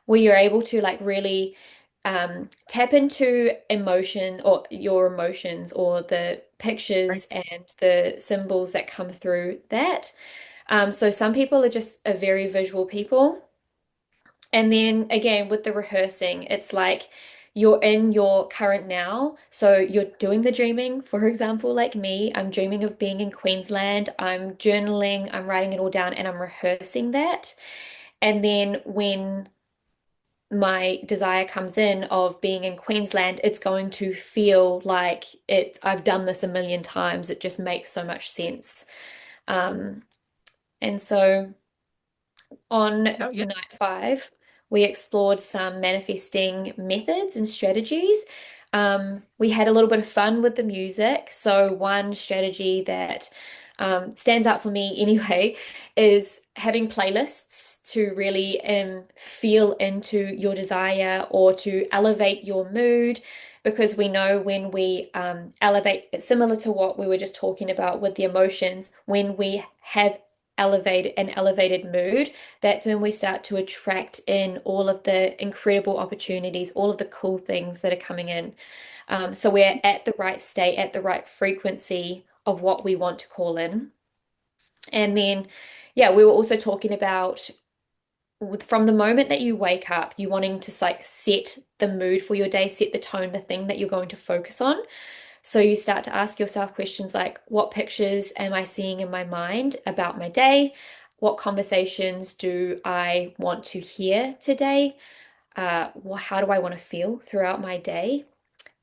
where you're able to like really tap into emotion, or your emotions, or the pictures and the symbols that come through that. So some people are just a very visual people. And then again, with the rehearsing, it's like you're in your current now. So you're doing the dreaming, for example, like me, I'm dreaming of being in Queensland. I'm journaling, I'm writing it all down, and I'm rehearsing that. And then when my desire comes in of being in Queensland, it's going to feel like I've done this a million times. It just makes so much sense. Um, and so on Oh, yeah. night 5, we explored some manifesting methods and strategies. We had a little bit of fun with the music. So, one strategy that stands out for me anyway is having playlists to really feel into your desire, or to elevate your mood. Because we know when we elevate, it's similar to what we were just talking about with the emotions, when we have an elevated mood, that's when we start to attract in all of the incredible opportunities, all of the cool things that are coming in. So we're at the right state, at the right frequency of what we want to call in. And then, yeah, we were also talking about from the moment that you wake up, you wanting to like set the mood for your day, set the tone, the thing that you're going to focus on. So you start to ask yourself questions like, what pictures am I seeing in my mind about my day? What conversations do I want to hear today? How do I want to feel throughout my day?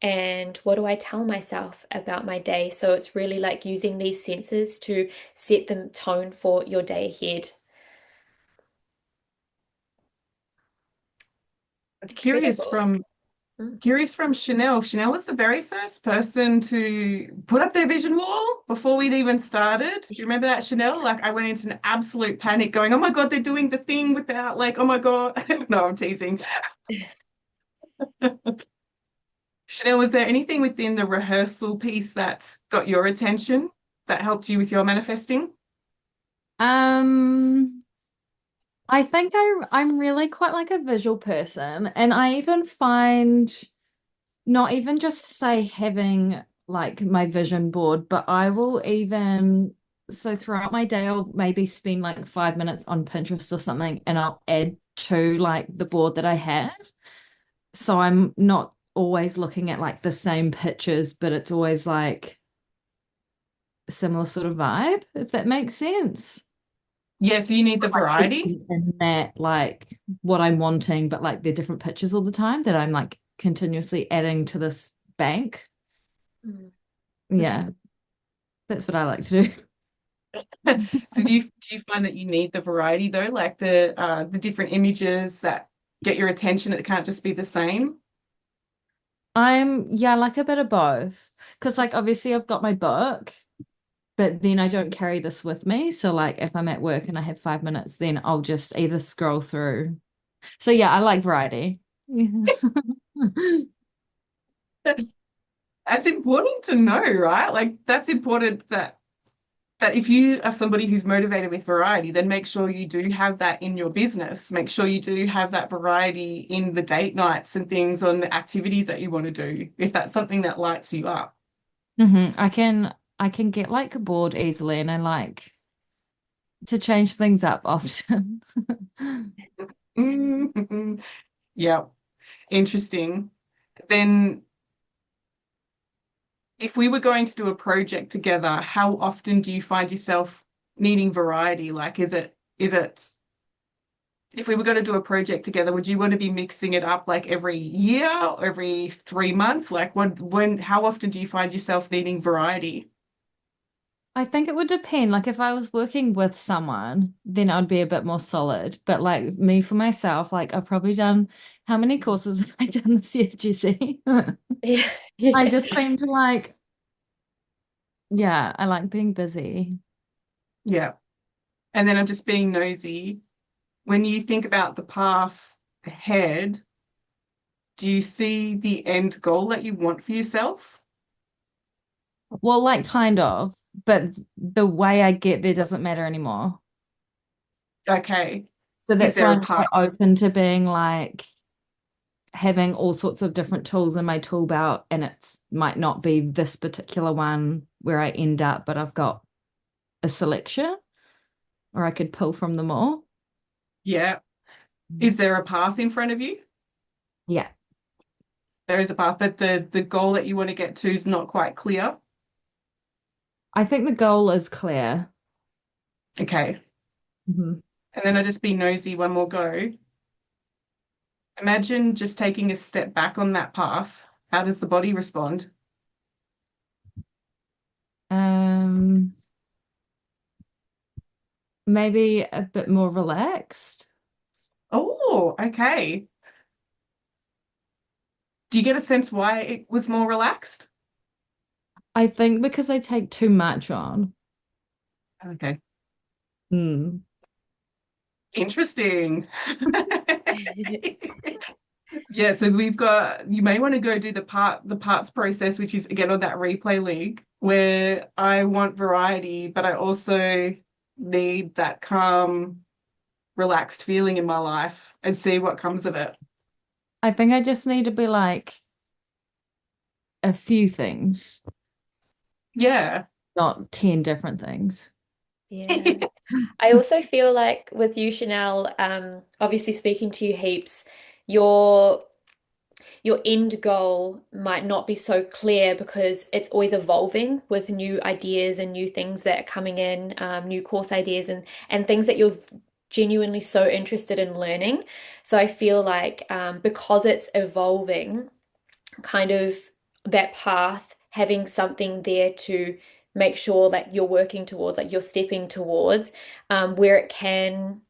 And what do I tell myself about my day? So it's really like using these senses to set the tone for your day ahead. Curious Incredible. from Mm. Curious from Chanel. Chanel was the very first person to put up their vision wall before we'd even started. Do you remember that, Chanel? Like I went into an absolute panic going, oh my God, they're doing the thing without like, oh my God. No, I'm teasing. Chanel, was there anything within the rehearsal piece that got your attention that helped you with your manifesting? Um, I think I'm really quite like a visual person, and I even find not even just say having like my vision board, but I will even so throughout my day I'll maybe spend like 5 minutes on Pinterest or something and I'll add to like the board that I have. So I'm not always looking at like the same pictures, but it's always like a similar sort of vibe, if that makes sense. Yeah, so you need the Like variety. in that like what I'm wanting, but like they're different pictures all the time that I'm like continuously adding to this bank. Mm. Yeah, that's what I like to do. So do you find that you need the variety though, like the different images that get your attention? It can't just be the same. Yeah, like a bit of both. Because like obviously I've got my book, but then I don't carry this with me. So like if I'm at work and I have 5 minutes, then I'll just either scroll through. So yeah, I like variety. Yeah. That's important to know, right? Like that's important that if you are somebody who's motivated with variety, then make sure you do have that in your business. Make sure you do have that variety in the date nights and things on the activities that you want to do, if that's something that lights you up. I can get like bored easily and I like to change things up often. Mm. Yeah, interesting. Then if we were going to do a project together, how often do you find yourself needing variety? Like, is it if we were going to do a project together, would you want to be mixing it up like every year or every 3 months? Like, how often do you find yourself needing variety? I think it would depend. Like if I was working with someone, then I'd be a bit more solid. But like me for myself, like I've probably done how many courses have I done this year, Jesse? Yeah. I Yeah. just seem to like, yeah, I like being busy. Yeah. And then I'm just being nosy. When you think about the path ahead, do you see the end goal that you want for yourself? Well, like kind of, but the way I get there doesn't matter anymore. Okay. So Is that's there why a I'm path? quite open to being like having all sorts of different tools in my tool belt, and it's might not be this particular one where I end up, but I've got a selection or I could pull from them all. Yeah. Is there a path in front of you? Yeah. There is a path, but the goal that you want to get to is not quite clear. I think the goal is clear. Okay. Mhm. And then I'll just be nosy one more go. Imagine just taking a step back on that path. How does the body respond? Um, Maybe a bit more relaxed. Oh, okay. Do you get a sense why it was more relaxed? I think because I take too much on. Okay. Mm. Interesting. Yeah, so you may want to go do the parts process, which is again on that replay link, where I want variety, but I also need that calm, relaxed feeling in my life and see what comes of it. I think I just need to be like a few things, Yeah. not 10 different things. Yeah. I also feel like with you, Chanel, obviously speaking to you heaps, your your end goal might not be so clear because it's always evolving with new ideas and new things that are coming in, new course ideas and things that you're genuinely so interested in learning. So I feel like because it's evolving, kind of that path, having something there to make sure that you're working towards, like you're stepping towards, where it can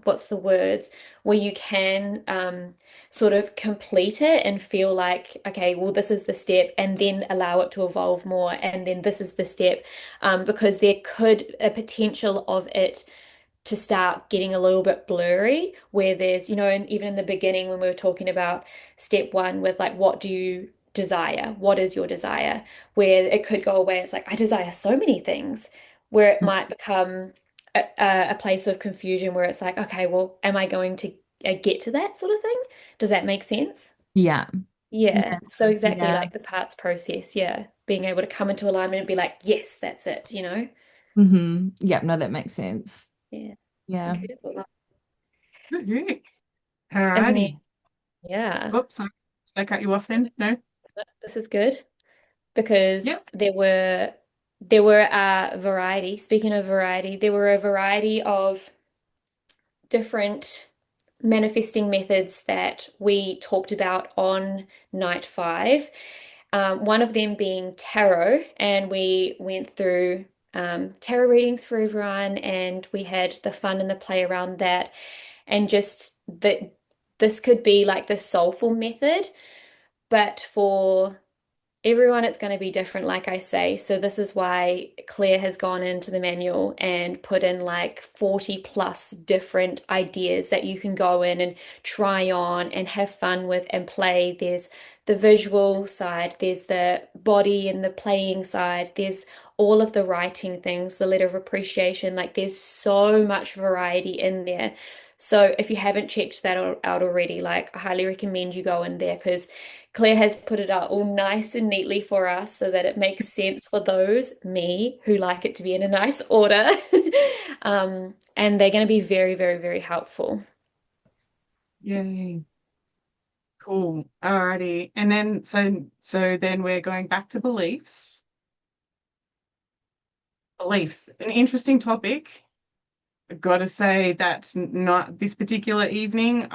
what's the words, where you can sort of complete it and feel like, okay, well, this is the step, and then allow it to evolve more, and then this is the step, because there could a potential of it to start getting a little bit blurry, where there's, and even in the beginning when we were talking about step one with like, what do you desire? What is your desire? Where it could go away, it's like, I desire so many things, where it might become a place of confusion where it's like, okay, well, am I going to get to that sort of thing? Does that make sense? Yeah. Yeah. Yeah. So exactly Yeah. like the parts process. Yeah. Being able to come into alignment and be like, yes, that's it. Yeah, no, that makes sense. Yeah. Yeah. Incredible. Woohoo. And then, Alrighty. yeah, Oops, sorry. Did I cut you off then? No? this is good Yep. because there were a variety. Speaking of variety, there were a variety of different manifesting methods that we talked about on night five. One of them being tarot, and we went through tarot readings for everyone, and we had the fun and the play around that, and just that this could be like the soulful method, but for everyone, it's going to be different, like I say. So this is why Claire has gone into the manual and put in like 40 plus different ideas that you can go in and try on and have fun with and play. There's the visual side, there's the body and the playing side, there's all of the writing things, the letter of appreciation. Like there's so much variety in there. So if you haven't checked that out already, like I highly recommend you go in there because Claire has put it out all nice and neatly for us so that it makes sense for those, me, who like it to be in a nice order. And they're going to be very, very, very helpful. Yay. Cool. Alrighty. And then so then we're going back to beliefs. Beliefs, an interesting topic. I've got to say that not this particular evening,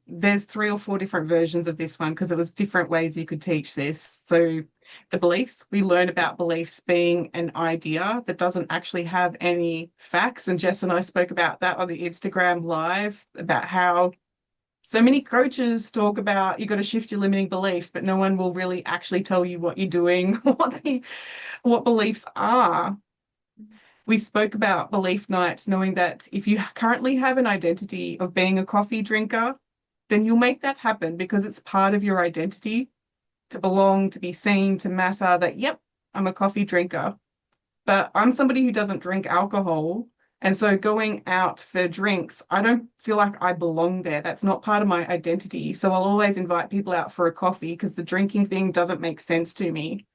there's 3 or 4 different versions of this one because it was different ways you could teach this. So the beliefs, we learn about beliefs being an idea that doesn't actually have any facts. And Jess and I spoke about that on the Instagram live about how so many coaches talk about you got to shift your limiting beliefs, but no one will really actually tell you what you're doing, what beliefs are. We spoke about belief nights, knowing that if you currently have an identity of being a coffee drinker, then you'll make that happen because it's part of your identity to belong, to be seen, to matter that, yep, I'm a coffee drinker. But I'm somebody who doesn't drink alcohol. And so going out for drinks, I don't feel like I belong there. That's not part of my identity. So I'll always invite people out for a coffee because the drinking thing doesn't make sense to me.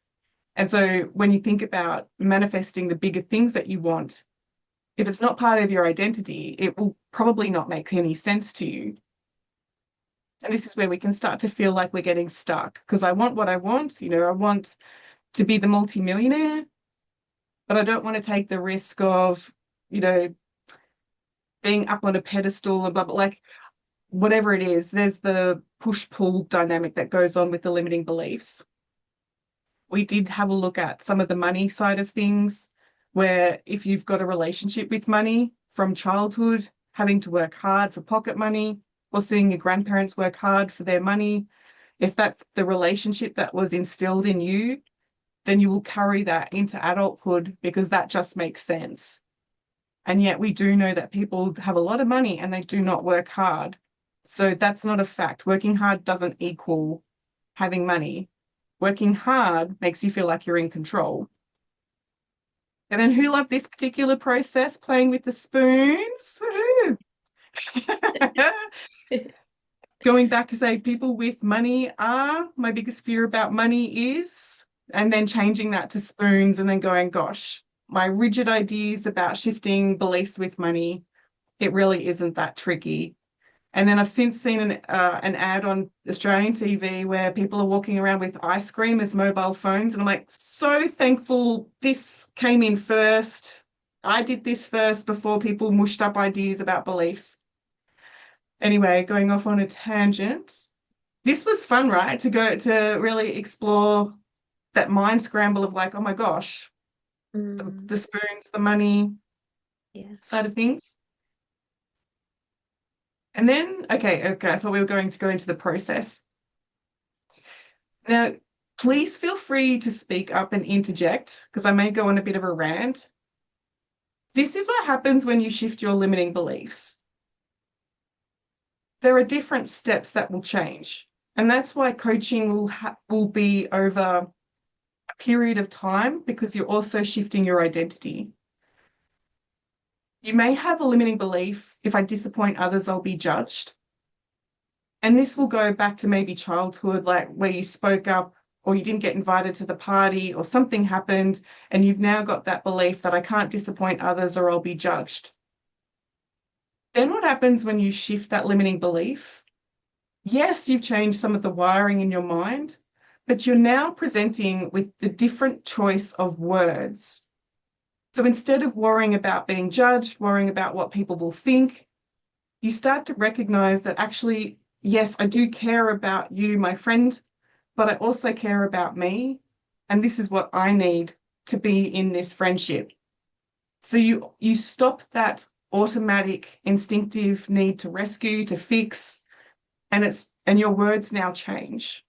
And so when you think about manifesting the bigger things that you want, if it's not part of your identity, it will probably not make any sense to you. And this is where we can start to feel like we're getting stuck because I want what I want. I want to be the multimillionaire, but I don't want to take the risk of, being up on a pedestal and blah, blah, like whatever it is, there's the push-pull dynamic that goes on with the limiting beliefs. We did have a look at some of the money side of things, where if you've got a relationship with money from childhood, having to work hard for pocket money, or seeing your grandparents work hard for their money, if that's the relationship that was instilled in you, then you will carry that into adulthood because that just makes sense. And yet we do know that people have a lot of money and they do not work hard. So that's not a fact. Working hard doesn't equal having money. Working hard makes you feel like you're in control. And then who loved this particular process, playing with the spoons? Woohoo! Going back to say people with money are, my biggest fear about money is, and then changing that to spoons and then going, gosh, my rigid ideas about shifting beliefs with money, it really isn't that tricky. And then I've since seen an ad on Australian TV where people are walking around with ice cream as mobile phones. And I'm like, so thankful this came in first. I did this first before people mushed up ideas about beliefs. Anyway, going off on a tangent. This was fun, right? To go to really explore that mind scramble of like, oh my gosh, the spoons, the money Yeah. side of things. And then, okay, I thought we were going to go into the process. Now, please feel free to speak up and interject because I may go on a bit of a rant. This is what happens when you shift your limiting beliefs. There are different steps that will change. And that's why coaching will be over a period of time because you're also shifting your identity. You may have a limiting belief, if I disappoint others, I'll be judged. And this will go back to maybe childhood, like where you spoke up or you didn't get invited to the party or something happened and you've now got that belief that I can't disappoint others or I'll be judged. Then what happens when you shift that limiting belief? Yes, you've changed some of the wiring in your mind, but you're now presenting with the different choice of words. So instead of worrying about being judged, worrying about what people will think, you start to recognize that actually, yes, I do care about you, my friend, but I also care about me. And this is what I need to be in this friendship. So you stop that automatic, instinctive need to rescue, to fix, and your words now change,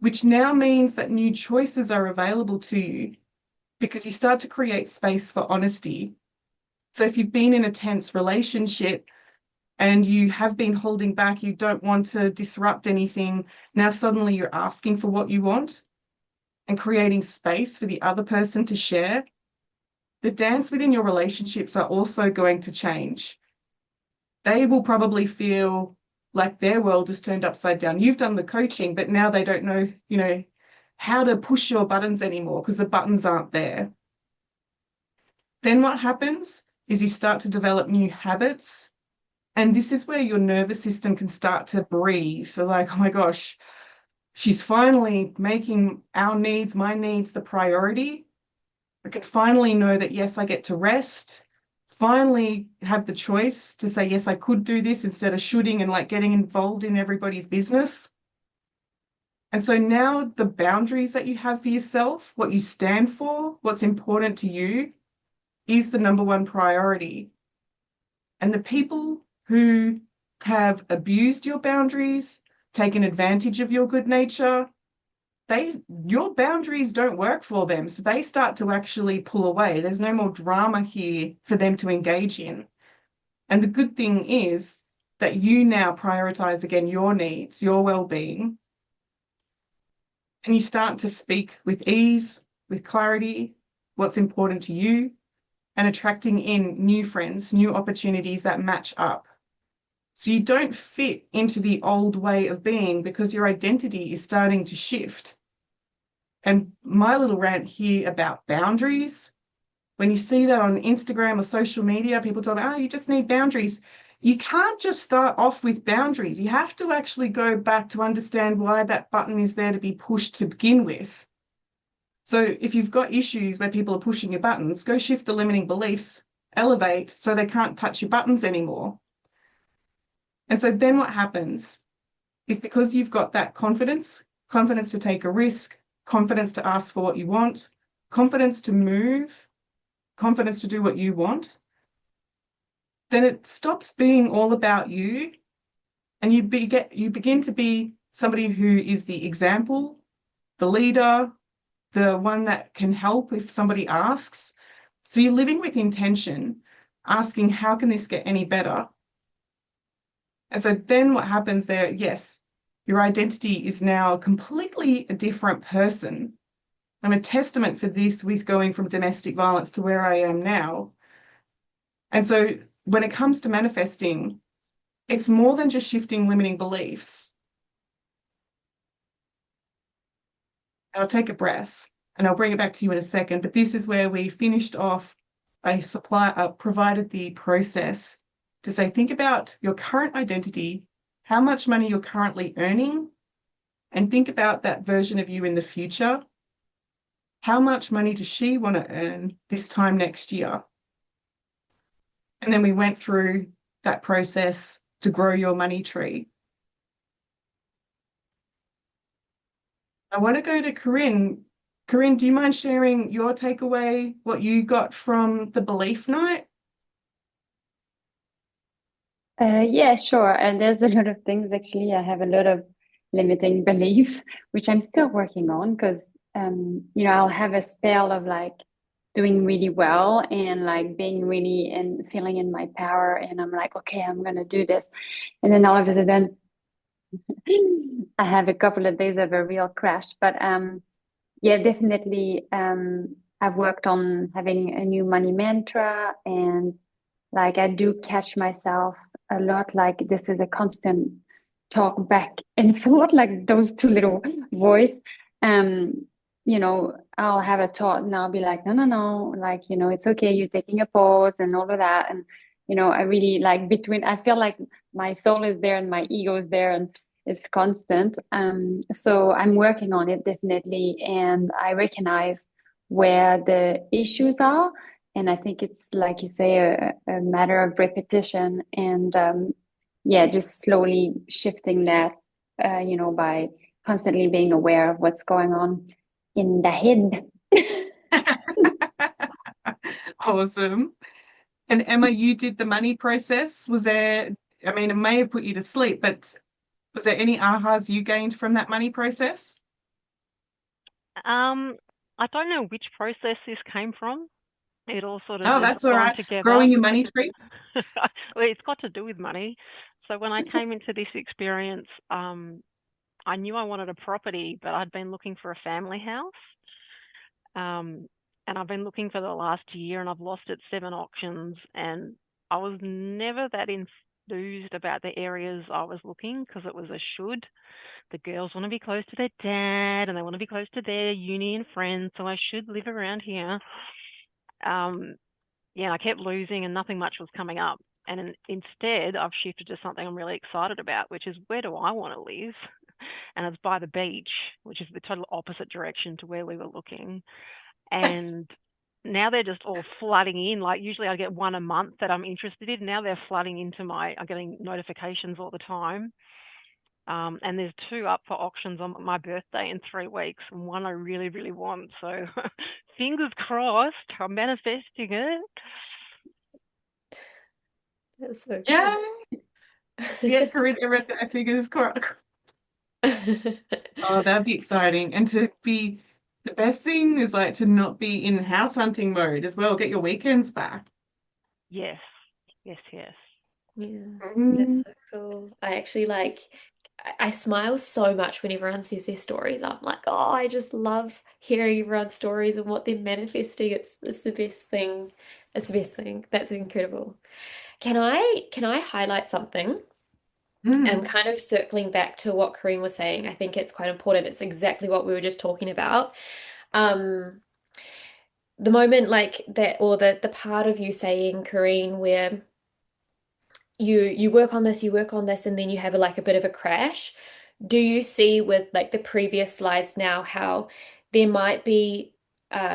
which now means that new choices are available to you because you start to create space for honesty. So if you've been in a tense relationship and you have been holding back, you don't want to disrupt anything, now suddenly you're asking for what you want and creating space for the other person to share. The dance within your relationships are also going to change. They will probably feel like their world is turned upside down. You've done the coaching, but now they don't know, how to push your buttons anymore because the buttons aren't there. Then what happens is you start to develop new habits. And this is where your nervous system can start to breathe. So like, oh my gosh, she's finally making our needs, my needs, the priority. I can finally know that, yes, I get to rest. Finally have the choice to say, yes, I could do this instead of shooting and like getting involved in everybody's business. And so now the boundaries that you have for yourself, what you stand for, what's important to you, is the number one priority. And the people who have abused your boundaries, taken advantage of your good nature, your boundaries don't work for them. So they start to actually pull away. There's no more drama here for them to engage in. And the good thing is that you now prioritize again your needs, your well-being, and you start to speak with ease, with clarity, what's important to you, and attracting in new friends, new opportunities that match up. So you don't fit into the old way of being because your identity is starting to shift. And my little rant here about boundaries, when you see that on Instagram or social media, people talk about, oh, you just need boundaries. You can't just start off with boundaries. You have to actually go back to understand why that button is there to be pushed to begin with. So if you've got issues where people are pushing your buttons, go shift the limiting beliefs, elevate so they can't touch your buttons anymore. And so then what happens is because you've got that confidence to take a risk, confidence to ask for what you want, confidence to move, confidence to do what you want, then it stops being all about you and you begin to be somebody who is the example, the leader, the one that can help if somebody asks. So you're living with intention, asking, how can this get any better? And so then what happens there, yes, your identity is now completely a different person. I'm a testament for this with going from domestic violence to where I am now. And so when it comes to manifesting, it's more than just shifting limiting beliefs. I'll take a breath. and I'll bring it back to you in a second, but this is where we finished off. I provided the process to say, think about your current identity, how much money you're currently earning, and think about that version of you in the future. How much money does she want to earn this time next year? And then we went through that process to grow your money tree. I want to go to Corinne. Corinne, do you mind sharing your takeaway, what you got from the belief night? Yeah, sure. And there's a lot of things actually. I have a lot of limiting beliefs, which I'm still working on because, I'll have a spell of like doing really well and like being really and feeling in my power. And I'm like, okay, I'm gonna do this. And then all of a sudden, I have a couple of days of a real crash. But yeah, definitely. I've worked on having a new money mantra and like I do catch myself a lot, like this is a constant talk back and forth, like those two little voice. Um, I'll have a thought and I'll be like, no, no, no, like, it's okay, you're taking a pause and all of that. And, I really like I feel like my soul is there and my ego is there and it's constant. So I'm working on it definitely. And I recognize where the issues are. And I think it's like you say, a matter of repetition and yeah, just slowly shifting that, by constantly being aware of what's going on in the head. Awesome. And Emma, you did the money process. I mean, it may have put you to sleep, but was there any ahas you gained from that money process? Um, I don't know which process this came from. It all sort of Oh, just that's all gone right. together. Growing your money tree. Well, it's got to do with money. So when I came into this experience, I knew I wanted a property, but I'd been looking for a family house. Um, and I've been looking for the last year and I've lost at 7 auctions. And I was never that enthused about the areas I was looking because it was a should. The girls want to be close to their dad and they want to be close to their uni and friends. So I should live around here. Um, yeah, I kept losing and nothing much was coming up. And instead, I've shifted to something I'm really excited about, which is where do I want to live? And it's by the beach, which is the total opposite direction to where we were looking. And now they're just all flooding in. Like usually I get one a month that I'm interested in. Now they're flooding into I'm getting notifications all the time. And there's two up for auctions on my birthday in 3 weeks, and one I really, really want. So fingers crossed, I'm manifesting it. That's so Yeah. cool. Yeah, Corinne, everyone's got their fingers crossed. Oh, that'd be exciting. And the best thing is like to not be in house hunting mode as well. Get your weekends back. Yes, yes, yes. Yeah, that's Mm. so cool. I actually I smile so much when everyone says their stories. I'm like, oh, I just love hearing everyone's stories and what they're manifesting. It's the best thing. It's the best thing. That's incredible. Can I highlight something? I'm Mm. kind of circling back to what Kareem was saying. I think it's quite important. It's exactly what we were just talking about. Um, the moment like that, or the part of you saying, Kareem, where you work on this, and then you have like a bit of a crash. Do you see with like the previous slides now how there might be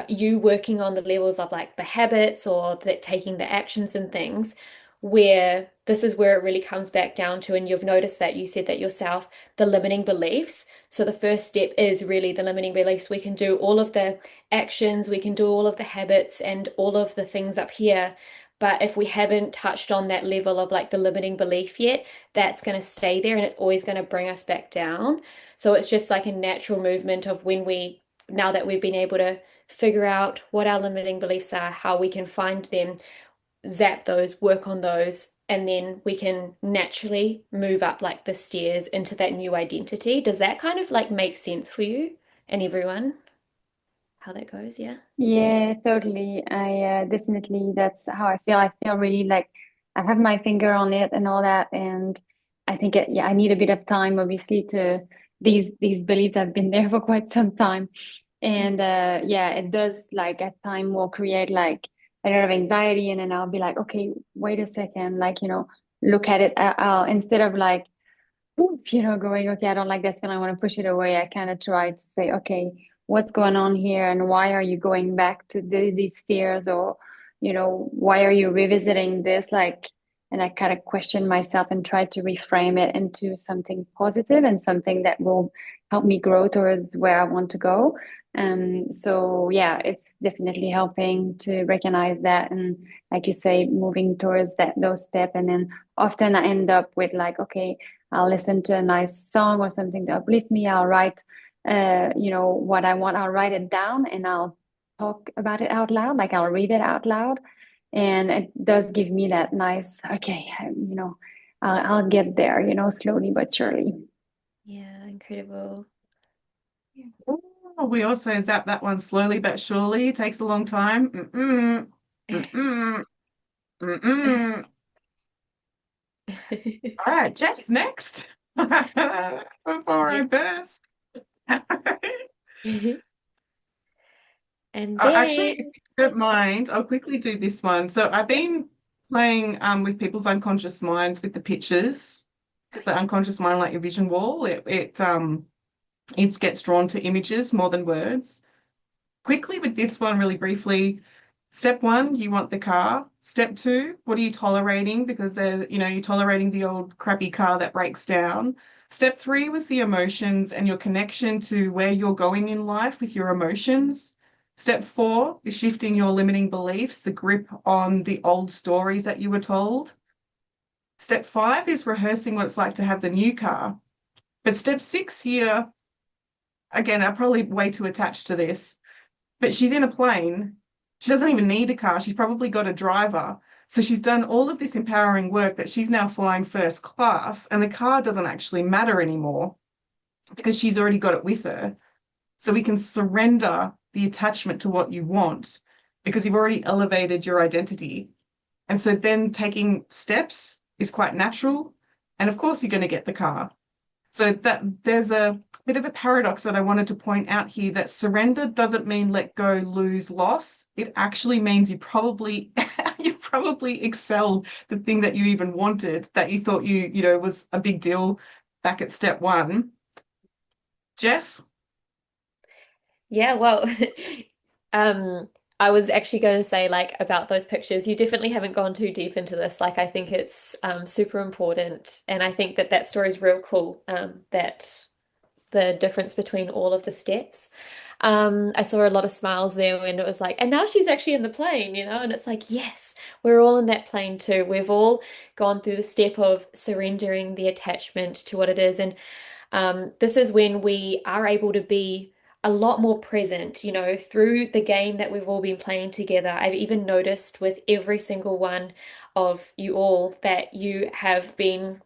you working on the levels of like the habits or that taking the actions and things where this is where it really comes back down to, and you've noticed that you said that yourself, the limiting beliefs. So the first step is really the limiting beliefs. We can do all of the actions, we can do all of the habits and all of the things up here. But if we haven't touched on that level of like the limiting belief yet, that's going to stay there and it's always going to bring us back down. So it's just like a natural movement of now that we've been able to figure out what our limiting beliefs are, how we can find them, zap those, work on those, and then we can naturally move up like the stairs into that new identity. Does that kind of like make sense for you and everyone? How that goes, yeah? Yeah, totally. I definitely, that's how I feel. I feel really like I have my finger on it and all that. And I think I need a bit of time, obviously, to these beliefs have been there for quite some time. And yeah, it does like at time will create like a lot of anxiety, and then I'll be like, okay, wait a second, like, look at it. I'll instead of like, going, okay, I don't like this and I want to push it away. I kind of try to say, okay, what's going on here, and why are you going back to these fears, or, why are you revisiting this? Like, and I kind of question myself and try to reframe it into something positive and something that will help me grow towards where I want to go. So yeah, it's definitely helping to recognize that, and like you say, moving towards those steps. And then often I end up with like, okay, I'll listen to a nice song or something to uplift me. I'll write, what I want. I'll write it down and I'll talk about it out loud. Like I'll read it out loud, and it does give me that nice, okay, I'll get there, slowly but surely. Yeah, incredible. Oh, we also zap that one slowly but surely. Takes a long time. Mm-mm. All right, Jess, next. Before I burst. And Actually, if then, you don't mind, I'll quickly do this one. So I've yeah. been playing with people's unconscious minds with the pictures, because the unconscious mind, like your vision wall, it gets drawn to images more than words. Quickly with this one, really briefly. Step one, you want the car. Step two, what are you tolerating? Because you're tolerating the old crappy car that breaks down. Step three was the emotions and your connection to where you're going in life with your emotions. Step four is shifting your limiting beliefs, the grip on the old stories that you were told. Step five is rehearsing what it's like to have the new car. But step six here, again, I'm probably way too attached to this, but she's in a plane. She doesn't even need a car. She's probably got a driver. So she's done all of this empowering work that she's now flying first class, and the car doesn't actually matter anymore because she's already got it with her. So we can surrender the attachment to what you want because you've already elevated your identity. And so then taking steps is quite natural. And of course, you're going to get the car. So that there's a bit of a paradox that I wanted to point out here, that surrender doesn't mean let go, lose, loss. It actually means you probably excelled the thing that you even wanted, that you thought was a big deal back at step one. Jess? Yeah, well, um, I was actually going to say like about those pictures, you definitely haven't gone too deep into this. Like I think it's super important, and I think that that story is real cool. That the difference between all of the steps. I saw a lot of smiles there when it was like, and now she's actually in the plane, and it's like, yes, we're all in that plane too. We've all gone through the step of surrendering the attachment to what it is, and this is when we are able to be a lot more present, through the game that we've all been playing together. I've even noticed with every single one of you all that you have been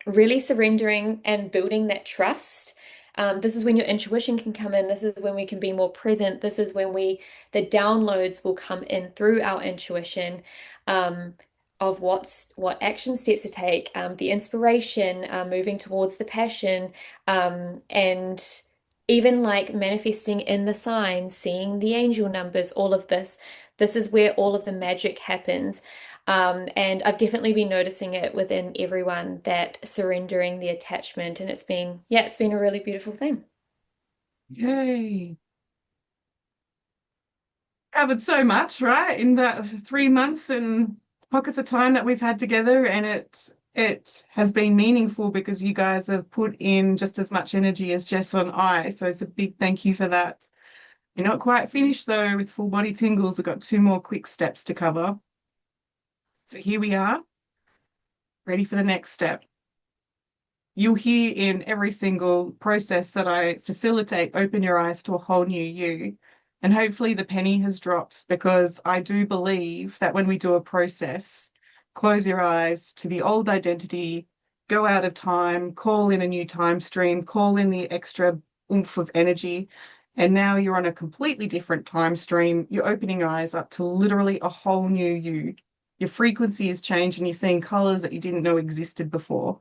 really surrendering and building that trust. This is when your intuition can come in. This is when we can be more present. This is when the downloads will come in through our intuition, um, of what action steps to take, the inspiration, moving towards the passion, and even like manifesting in the signs, seeing the angel numbers, all of this. This is where all of the magic happens. And I've definitely been noticing it within everyone, that surrendering the attachment, and it's been a really beautiful thing. Yay. Covered so much, right? In that 3 months and pockets of time that we've had together, and it has been meaningful because you guys have put in just as much energy as Jess and I. So it's a big thank you for that. You're not quite finished though with full body tingles. We've got two more quick steps to cover. So here we are, ready for the next step. You'll hear in every single process that I facilitate, open your eyes to a whole new you. And hopefully the penny has dropped, because I do believe that when we do a process, close your eyes to the old identity, go out of time, call in a new time stream, call in the extra oomph of energy. And now you're on a completely different time stream. You're opening your eyes up to literally a whole new you. Your frequency has changed and you're seeing colors that you didn't know existed before.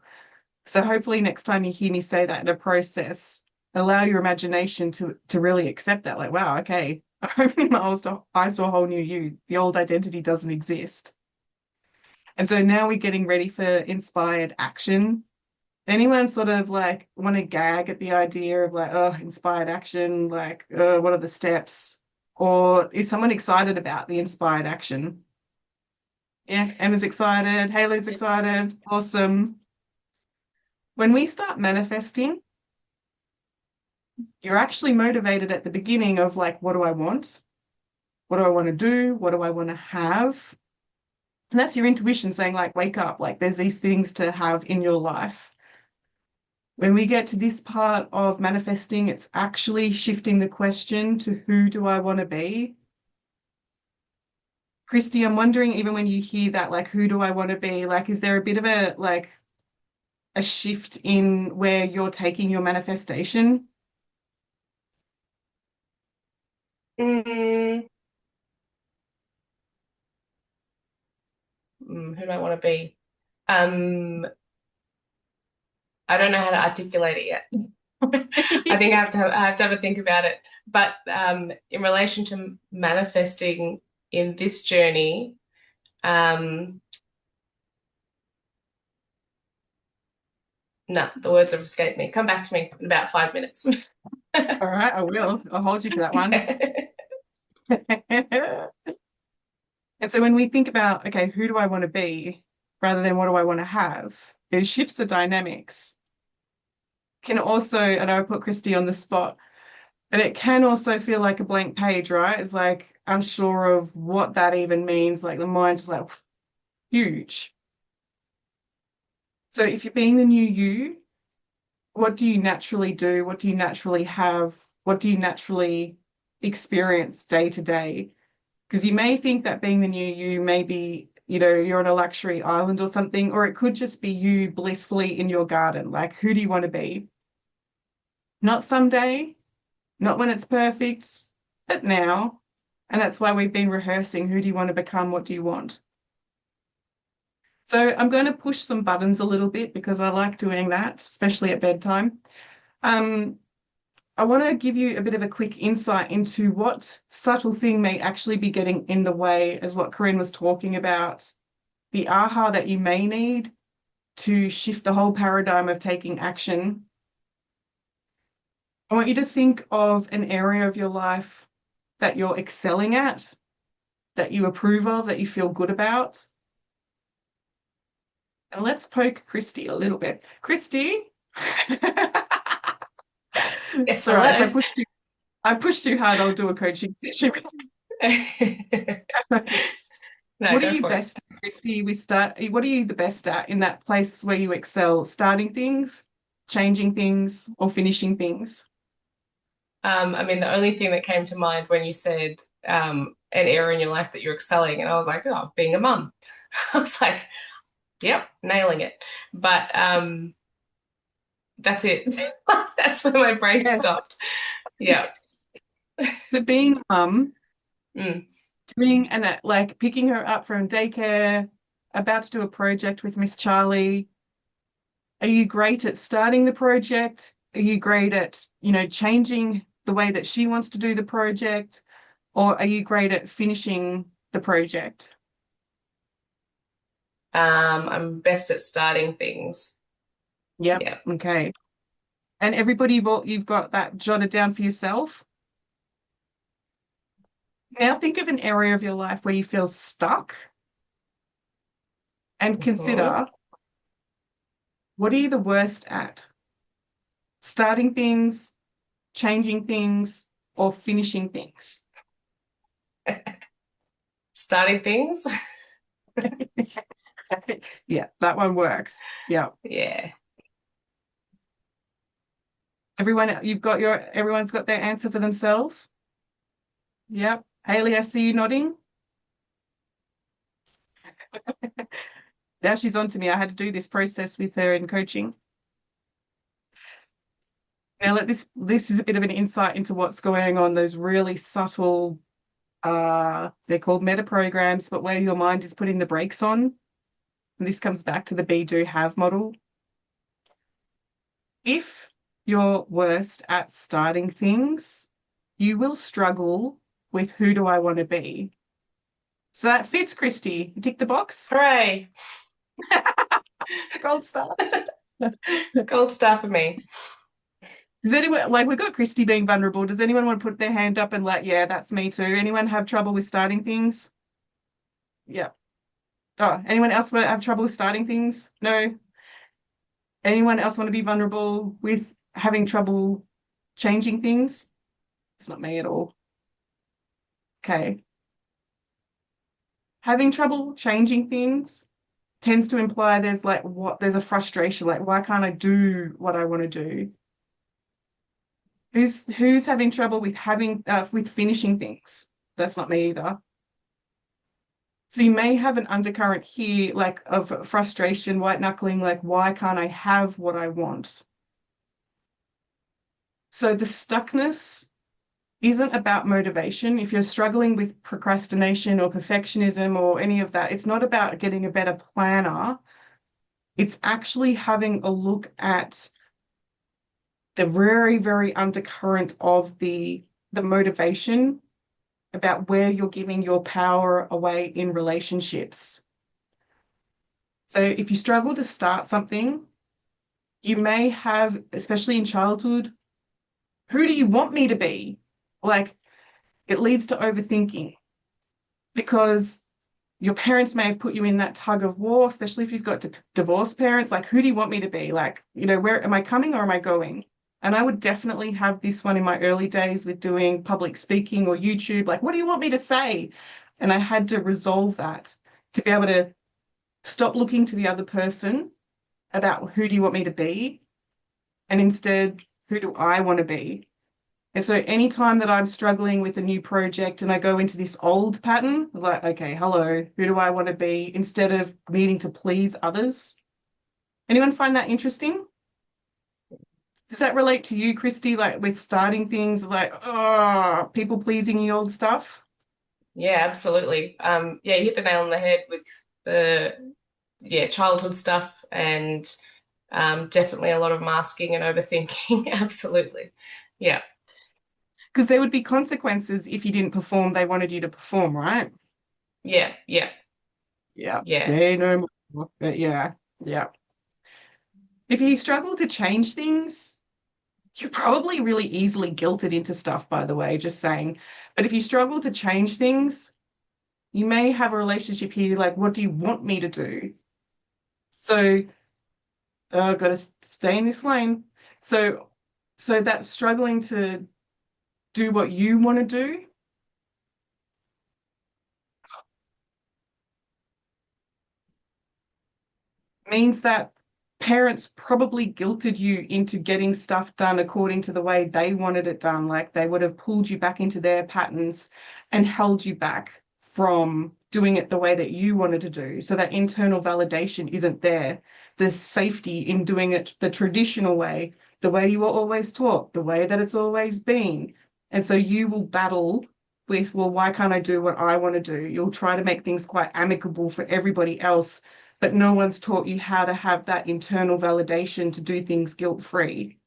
So hopefully next time you hear me say that in a process, allow your imagination to really accept that. Like, wow, okay, I saw a whole new you. The old identity doesn't exist. And so now we're getting ready for inspired action. Anyone sort of like want to gag at the idea of like, oh, inspired action, like, what are the steps? Or is someone excited about the inspired action? Yeah, Emma's excited, Haley's excited. Awesome. When we start manifesting, you're actually motivated at the beginning of like, what do I want? What do I want to do? What do I want to have? And that's your intuition saying, like, wake up, like, there's these things to have in your life. When we get to this part of manifesting, it's actually shifting the question to who do I want to be? Christy, I'm wondering, even when you hear that, like, who do I want to be? Like, is there a bit of a shift in where you're taking your manifestation? Mm, who do I want to be? I don't know how to articulate it yet. I think I have to have a think about it. But in relation to manifesting in this journey, no, the words have escaped me. Come back to me in about 5 minutes. All right, I will. I'll hold you to that one. Okay. And so when we think about, okay, who do I want to be rather than what do I want to have, it shifts the dynamics. Can also, and I put Christy on the spot, but it can also feel like a blank page, right? It's like, I'm sure of what that even means. Like the mind's like huge. So if you're being the new you, what do you naturally do? What do you naturally have? What do you naturally experience day to day? Because you may think that being the new you may be, you're on a luxury island or something, or it could just be you blissfully in your garden. Like, who do you want to be? Not someday, not when it's perfect, but now. And that's why we've been rehearsing. Who do you want to become? What do you want? So I'm going to push some buttons a little bit because I like doing that, especially at bedtime. Um, I want to give you a bit of a quick insight into what subtle thing may actually be getting in the way, as what Corinne was talking about, the aha that you may need to shift the whole paradigm of taking action. I want you to think of an area of your life that you're excelling at, that you approve of, that you feel good about. And let's poke Christy a little bit. Christy. Yes, It's all right. If hello. I push too hard, I'll do a coaching session. No, What are go you for it. best at, Christy? What are you the best at in that place where you excel? Starting things, changing things, or finishing things? I mean, the only thing that came to mind when you said an area in your life that you're excelling, and I was like, oh, being a mum. I was like, yep, nailing it. But that's it. That's where my brain Yeah. stopped. Yeah. So being a mum, Mm. doing and like picking her up from daycare, about to do a project with Miss Charlie. Are you great at starting the project? Are you great at, changing the way that she wants to do the project? Or are you great at finishing the project? I'm best at starting things. Yep. Yeah. Okay. And everybody, you've got that jotted down for yourself. Now think of an area of your life where you feel stuck and Mhm. consider, what are you the worst at? Starting things, changing things, or finishing things? Starting things. Yeah, that one works. Yeah. Yeah. Everyone's got their answer for themselves. Yep. Haley, I see you nodding. Now she's on to me. I had to do this process with her in coaching. Now this is a bit of an insight into what's going on, those really subtle, they're called meta programs, but where your mind is putting the brakes on. And this comes back to the be, do, have model. If your worst at starting things, you will struggle with who do I want to be. So that fits, Christy. You tick the box. Hooray. Gold star. Gold star for me. Does anyone, like, we've got Christy being vulnerable. Does anyone want to put their hand up and like, yeah, that's me too? Anyone have trouble with starting things? Yeah. Oh, anyone else want to have trouble with starting things? No. Anyone else want to be vulnerable with having trouble changing things? It's not me at all. Okay. Having trouble changing things tends to imply there's like there's a frustration, like why can't I do what I want to do? Who's having trouble with with finishing things? That's not me either. So you may have an undercurrent here, like of frustration, white knuckling, like why can't I have what I want? So the stuckness isn't about motivation. If you're struggling with procrastination or perfectionism or any of that, it's not about getting a better planner. It's actually having a look at the very, very undercurrent of the motivation about where you're giving your power away in relationships. So if you struggle to start something, you may have, especially in childhood, who do you want me to be? Like, it leads to overthinking because your parents may have put you in that tug of war, especially if you've got divorced parents. Like, who do you want me to be? Like, where am I coming or am I going? And I would definitely have this one in my early days with doing public speaking or YouTube. Like, what do you want me to say? And I had to resolve that to be able to stop looking to the other person about who do you want me to be, and instead, who do I want to be? And so anytime that I'm struggling with a new project and I go into this old pattern, like, okay, hello, who do I want to be, instead of needing to please others? Anyone find that interesting? Does that relate to you, Christy, like with starting things, like, oh, people pleasing you old stuff? Yeah, absolutely. Yeah, you hit the nail on the head with the childhood stuff and definitely a lot of masking and overthinking. Absolutely. Yeah. Because there would be consequences if you didn't perform, they wanted you to perform, right? Yeah, yeah, Yeah. yeah. Say no more. But yeah, yeah. If you struggle to change things, you're probably really easily guilted into stuff, by the way, just saying. But if you struggle to change things, you may have a relationship here, like, what do you want me to do? So, I've got to stay in this lane. So that struggling to do what you want to do means that parents probably guilted you into getting stuff done according to the way they wanted it done. Like they would have pulled you back into their patterns and held you back from doing it the way that you wanted to do. So that internal validation isn't there. There's safety in doing it the traditional way, the way you were always taught, the way that it's always been. And so you will battle with, well, why can't I do what I want to do? You'll try to make things quite amicable for everybody else, but no one's taught you how to have that internal validation to do things guilt-free.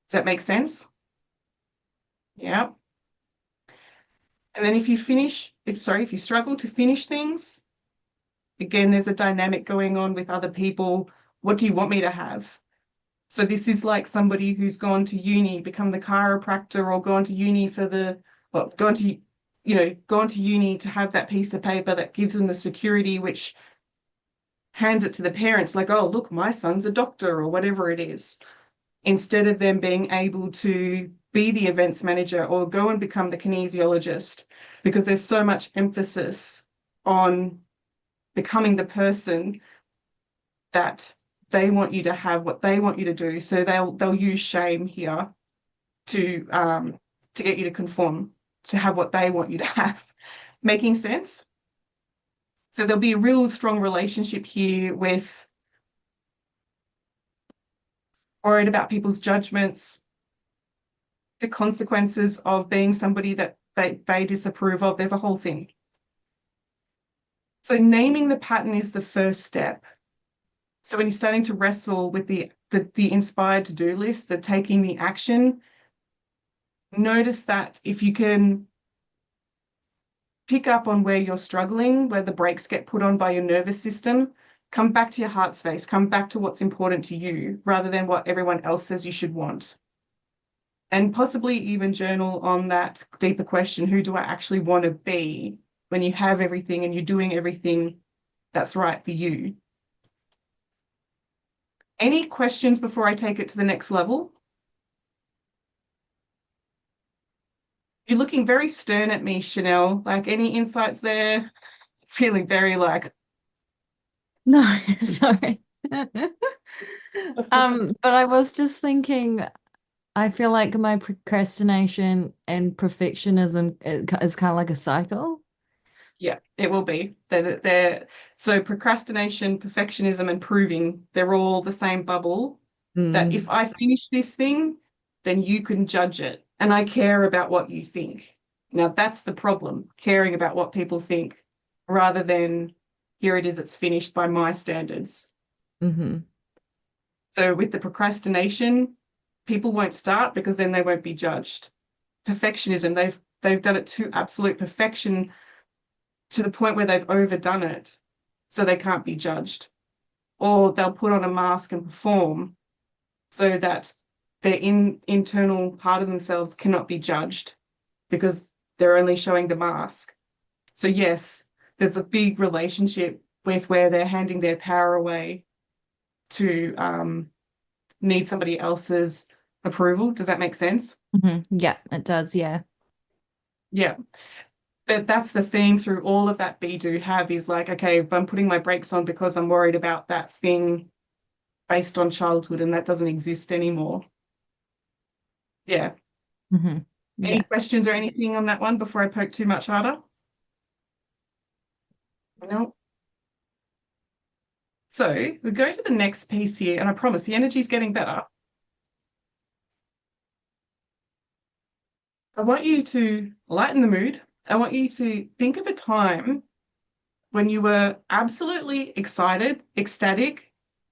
Does that make sense? Yeah. And then if you struggle to finish things, again, there's a dynamic going on with other people. What do you want me to have? So this is like somebody who's gone to uni, become the chiropractor, or gone to uni gone to uni to have that piece of paper that gives them the security, which hand it to the parents like, oh, look, my son's a doctor or whatever it is, instead of them being able to be the events manager or go and become the kinesiologist, because there's so much emphasis on becoming the person that they want you to have, what they want you to do. So they'll use shame here to get you to conform to have what they want you to have. Making sense? So there'll be a real strong relationship here with worried about people's judgments, the consequences of being somebody that they disapprove of. There's a whole thing. So naming the pattern is the first step. So when you're starting to wrestle with the the inspired to-do list, the taking the action. Notice that if you can pick up on where you're struggling, where the brakes get put on by your nervous system, come back to your heart space, come back to what's important to you rather than what everyone else says you should want. And possibly even journal on that deeper question, who do I actually want to be when you have everything and you're doing everything that's right for you? Any questions before I take it to the next level? You're looking very stern at me, Chanel. Like, any insights there? Feeling very like, No, sorry. But I was just thinking, I feel like my procrastination and perfectionism is kind of like a cycle. yeah, it will be. So procrastination, perfectionism, and proving, they're all the same bubble. That if Mm, I finish this thing, then you can judge it. And I care about what you think. Now, that's the problem, caring about what people think rather than here it is, it's finished by my standards. hmm So with the procrastination, people won't start because then they won't be judged. Perfectionism, they've done it to absolute perfection to the point where they've overdone it, so they can't be judged. Or they'll put on a mask and perform so that their internal part of themselves cannot be judged because they're only showing the mask. So yes, there's a big relationship with where they're handing their power away to need somebody else's approval. Does that make sense? Yeah, it does. Yeah. Yeah. But that's the theme through all of that be do have is like, okay, if I'm putting my brakes on because I'm worried about that thing based on childhood and that doesn't exist anymore. Yeah. hmm Any Yeah. questions or anything on that one before I poke too much harder? No. So we go to the next piece here, and I promise the energy is getting better. I want you to lighten the mood. I want you to think of a time when you were absolutely excited, ecstatic.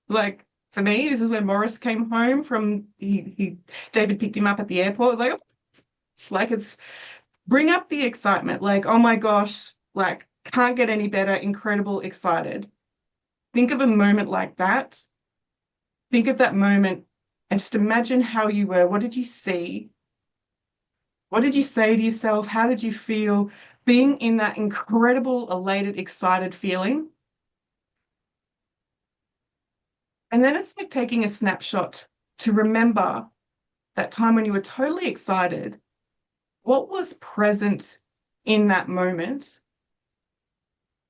Like for me, this is when Morris came home from David picked him up at the airport. Like it's bring up the excitement. Like, oh my gosh, like can't get any better, incredible, excited. Think of a moment like that. Think of that moment and just imagine how you were. What did you see? What did you say to yourself? How did you feel being in that incredible, elated, excited feeling? And then it's like taking a snapshot to remember that time when you were totally excited. What was present in that moment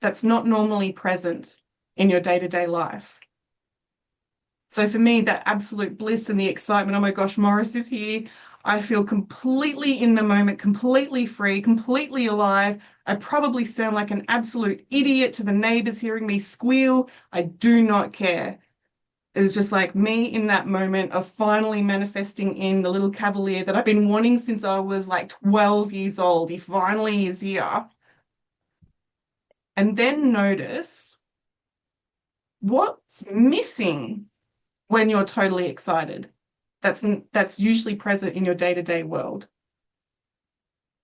that's not normally present in your day-to-day life? So for me, that absolute bliss and the excitement, oh my gosh, Morris is here. I feel completely in the moment, completely free, completely alive. I probably sound like an absolute idiot to the neighbors hearing me squeal. I do not care. It's just like me in that moment of finally manifesting in the little cavalier that I've been wanting since I was like 12 years old. He finally is here. And then notice what's missing when you're totally excited. That's usually present in your day-to-day world.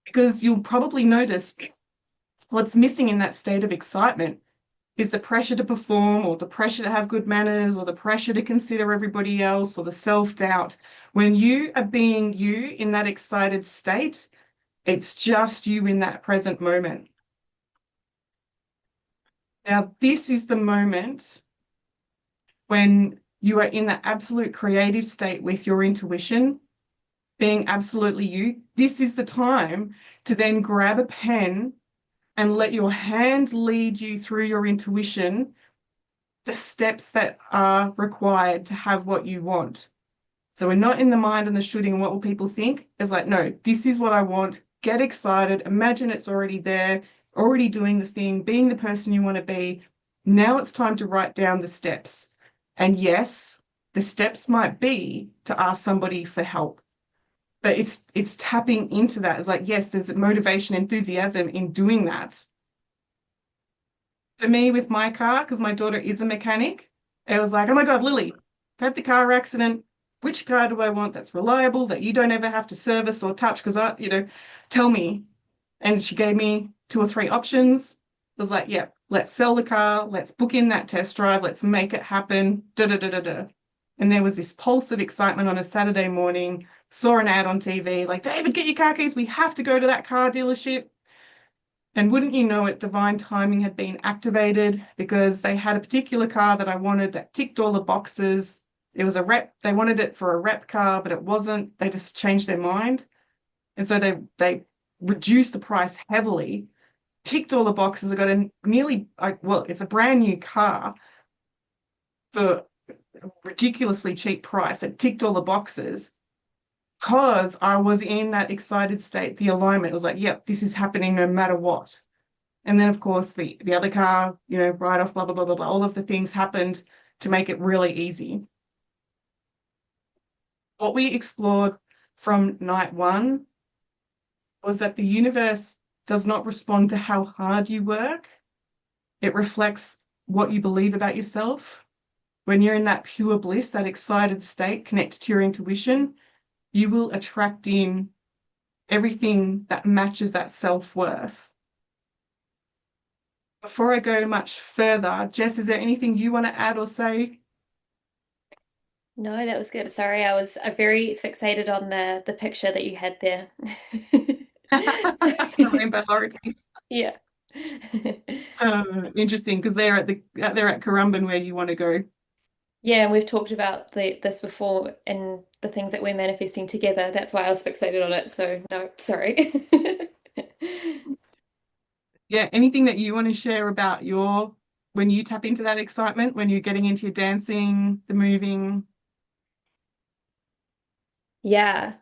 Because you'll probably notice what's missing in that state of excitement is the pressure to perform or the pressure to have good manners or the pressure to consider everybody else or the self-doubt. When you are being you in that excited state, it's just you in that present moment. Now, this is the moment when you are in that absolute creative state with your intuition, being absolutely you. This is the time to then grab a pen and let your hand lead you through your intuition, the steps that are required to have what you want. So we're not in the mind and the shooting and what will people think. It's like, no, this is what I want. Get excited. Imagine it's already there, already doing the thing, being the person you want to be. Now it's time to write down the steps. And yes, the steps might be to ask somebody for help. But it's tapping into that. It's like, yes, there's motivation, enthusiasm in doing that. For me with my car, because my daughter is a mechanic, it was like, oh my God, Lily, had the car accident. Which car do I want that's reliable, that you don't ever have to service or touch? Because tell me. And she gave me two or three options. I was like, yeah, let's sell the car. Let's book in that test drive. Let's make it happen. Da da da da da. And there was this pulse of excitement on a Saturday morning. Saw an ad on TV like, David, get your car keys. We have to go to that car dealership. And wouldn't you know it, divine timing had been activated because they had a particular car that I wanted that ticked all the boxes. It was a rep. They wanted it for a rep car, but it wasn't. They just changed their mind. And so they reduced the price heavily, ticked all the boxes. I got a it's a brand new car for a ridiculously cheap price. It ticked all the boxes because I was in that excited state. The alignment was like, yep, this is happening no matter what. And then, of course, the other car, write off, blah, blah, blah, blah, blah. All of the things happened to make it really easy. What we explored from night one was that the universe does not respond to how hard you work. It reflects what you believe about yourself. When you're in that pure bliss, that excited state connected to your intuition, you will attract in everything that matches that self-worth. Before I go much further, Jess, is there anything you want to add or say? No, that was good. Sorry, I was very fixated on the picture that you had there. The rainbow hurricanes. Yeah. Interesting, because they're at Currumbin where you want to go. Yeah, and we've talked about this before and the things that we're manifesting together. That's why I was fixated on it. So no, sorry. Yeah, anything that you want to share about when you tap into that excitement, when you're getting into your dancing, the moving? Yeah.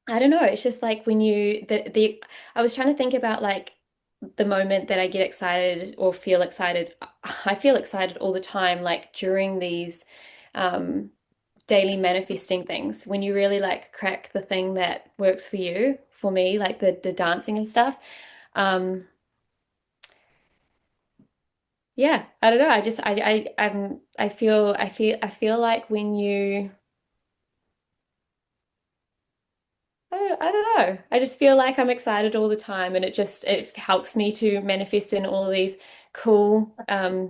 I don't know. It's just like when the I was trying to think about like the moment that I get excited or feel excited. I feel excited all the time, like during these um daily manifesting things, when you really like crack the thing that works for you, for me, like the dancing and stuff. Um yeah, I don't know. I just I feel like when you I don't know. I just feel like I'm excited all the time, and it helps me to manifest in all of these cool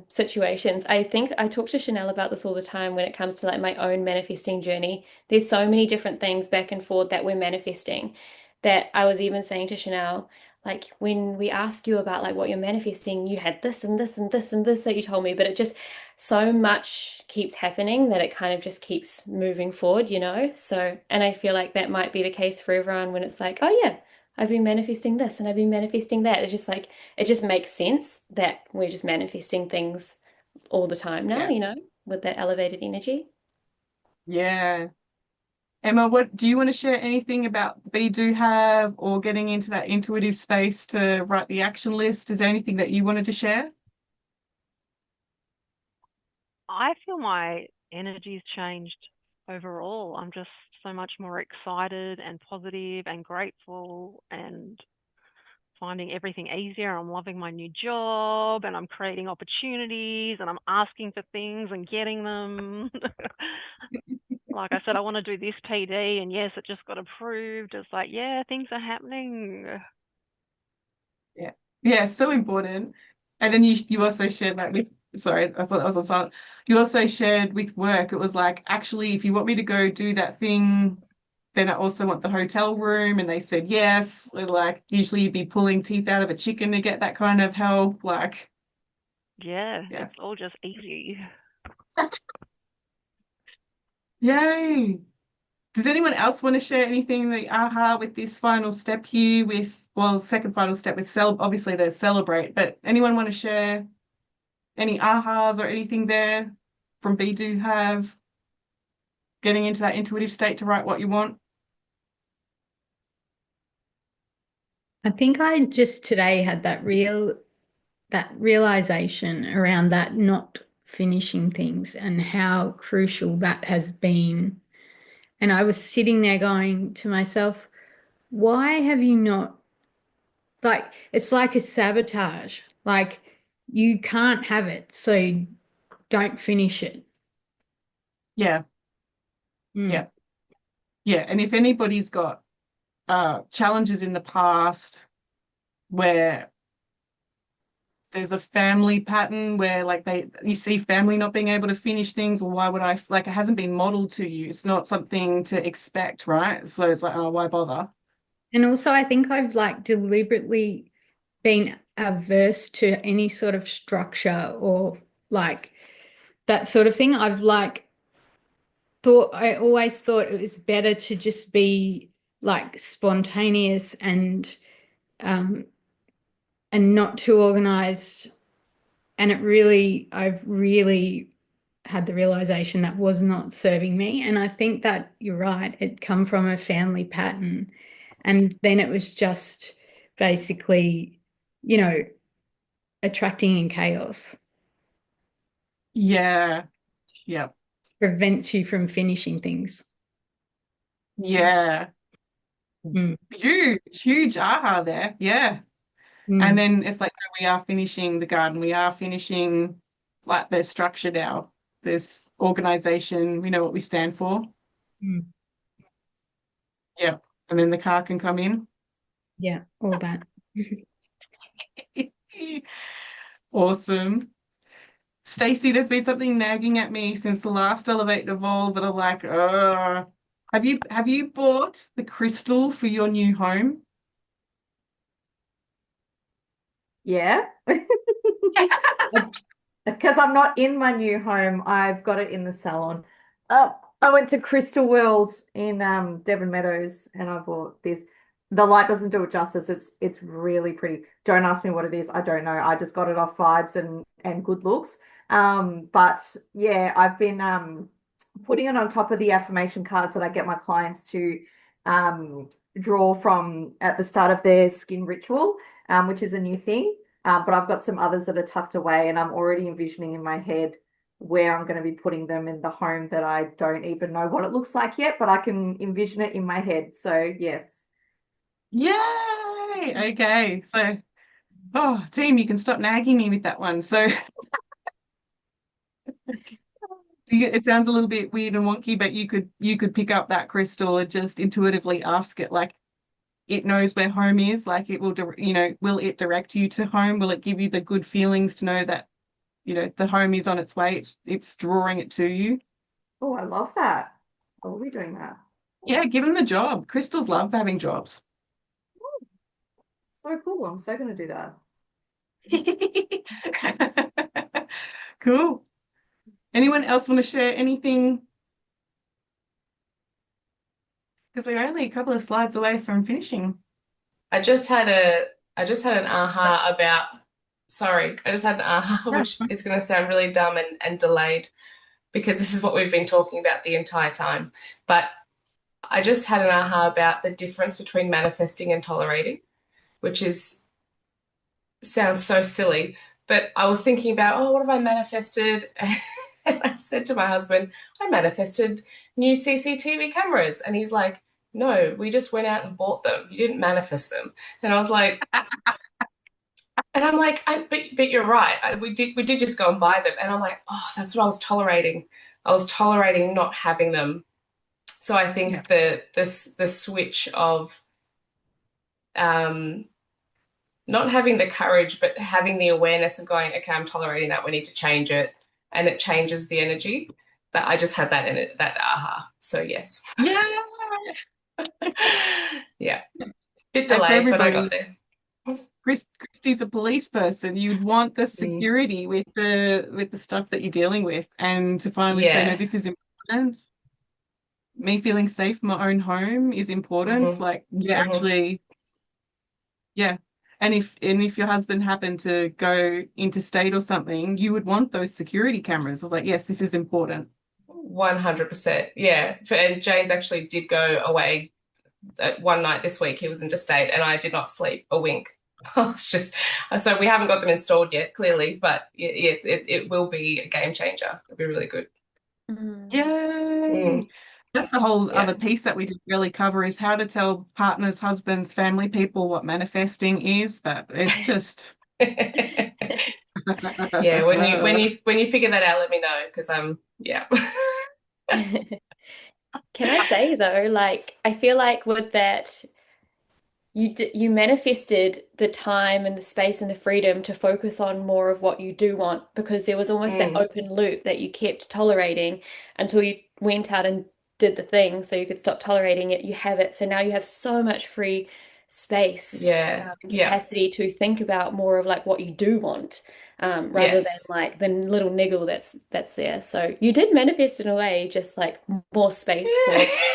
situations. I think I talk to Chanel about this all the time when it comes to like my own manifesting journey. There's so many different things back and forth that we're manifesting that I was even saying to Chanel, like when we ask you about like what you're manifesting, you had this and this and this and this that you told me, but it just so much keeps happening that it kind of just keeps moving forward, you know? So, and I feel like that might be the case for everyone when it's like, oh yeah, I've been manifesting this and I've been manifesting that. It's just like, it just makes sense that we're just manifesting things all the time now, Yeah. you know, with that elevated energy. Yeah. Emma, what do you want to share anything about Be Do Have or getting into that intuitive space to write the action list? Is there anything that you wanted to share? I feel my energy's changed overall. I'm just so much more excited and positive and grateful and finding everything easier. I'm loving my new job and I'm creating opportunities and I'm asking for things and getting them. Like I said, I want to do this PD and yes, it just got approved. It's like, yeah, things are happening. Yeah. Yeah, so important. And then you also shared like sorry, I thought that was on silent. You also shared with work, it was like, actually, if you want me to go do that thing, then I also want the hotel room. And they said yes. And like usually you'd be pulling teeth out of a chicken to get that kind of help. Like, Yeah, yeah. it's all just easy. Yay. Does anyone else want to share anything the aha with this final step here second final step with obviously they celebrate, but anyone want to share any ahas or anything there from Be Do Have, getting into that intuitive state to write what you want? I think I just today had that realization around that not finishing things and how crucial that has been. And I was sitting there going to myself, why have you not, like, it's like a sabotage. Like, you can't have it, so don't finish it. Yeah, Mm. yeah, yeah. And if anybody's got challenges in the past where there's a family pattern where like you see family not being able to finish things, well, why would I like it hasn't been modeled to you. It's not something to expect, right? So it's like, oh, why bother? And also, I think I've like deliberately been averse to any sort of structure or like that sort of thing. I've like I always thought it was better to just be like spontaneous um and not too organized. And I've really had the realization that was not serving me. And I think that you're right. It come from a family pattern. And then it was just basically, you know, attracting in chaos Yeah, yeah, prevents you from finishing things. yeah. Mm, Huge aha there. Yeah. And mm, then it's like, no, we are finishing the garden. We are finishing, like, there's structure now. There's organization. We know what we stand for. mm. Yeah. And then the car can come in. Yeah, all that. Awesome. Stacey, there's been something nagging at me since the last Elevate and Evolve that I'm like, have you bought the crystal for your new home? Yeah. Because I'm not in my new home, I've got it in the salon. I went to Crystal World in Devon Meadows and I bought this. The light doesn't do it justice. It's really pretty. Don't ask me what it is. I don't know. I just got it off vibes and good looks. But yeah, I've been putting it on top of the affirmation cards that I get my clients to um draw from at the start of their skin ritual, which is a new thing. But I've got some others that are tucked away, and I'm already envisioning in my head where I'm going to be putting them in the home that I don't even know what it looks like yet, but I can envision it in my head. So, yes. Yay! Okay. So, oh, team, you can stop nagging me with that one. So, it sounds a little bit weird and wonky, but you could pick up that crystal and just intuitively ask it, like it knows where home is, like it will, will it direct you to home? Will it give you the good feelings to know that, the home is on its way? It's drawing it to you. Oh, I love that. I will be doing that. Yeah, give them the job. Crystals love having jobs. So cool. I'm so going to do that. Cool. Anyone else want to share anything? Because we're only a couple of slides away from finishing. I just had an aha about, sorry, I just had an aha, Yeah. which is going to sound really dumb and delayed because this is what we've been talking about the entire time. But I just had an aha about the difference between manifesting and tolerating, which is sounds so silly. But I was thinking about, oh, what have I manifested? And I said to my husband, I manifested new CCTV cameras. And he's like, no, we just went out and bought them. You didn't manifest them. And I was like, and I'm like, but you're right. We did just go and buy them. And I'm like, oh, that's what I was tolerating. I was tolerating not having them. So I Yeah. think the switch of um, not having the courage, but having the awareness of going, okay, I'm tolerating that. We need to change it, and it changes the energy. But I just had that in it, that aha. So yes, Yeah. yeah, bit So for delayed, but I got everybody, there. Christy's a police person. You'd want the Mm, security with the stuff that you're dealing with, and to finally say, no, yeah. this is important. Me feeling safe in my own home is important. Hmm. Like, yeah, Hmm. actually, yeah. And if your husband happened to go interstate or something, you would want those security cameras. I was like, yes, this is important. 100%. Yeah. And James actually did go away one night this week. He was interstate, and I did not sleep a wink. It's just so we haven't got them installed yet, clearly, but it will be a game changer. It'll be really good. Mm. Yay. Mm, That's the whole yeah. other piece that we didn't really cover is how to tell partners, husbands, family people what manifesting is, but it's just Yeah, when you figure that out, let me know because I'm yeah. Can I say though, like I feel like with that you manifested the time and the space and the freedom to focus on more of what you do want because there was almost that Mm, open loop that you kept tolerating until you went out and did the thing so you could stop tolerating it. You have it. So now you have so much free space yeah, and yeah, capacity to think about more of like what you do want. Rather than yes. like the little niggle that's there. So you did manifest in a way, just like more space for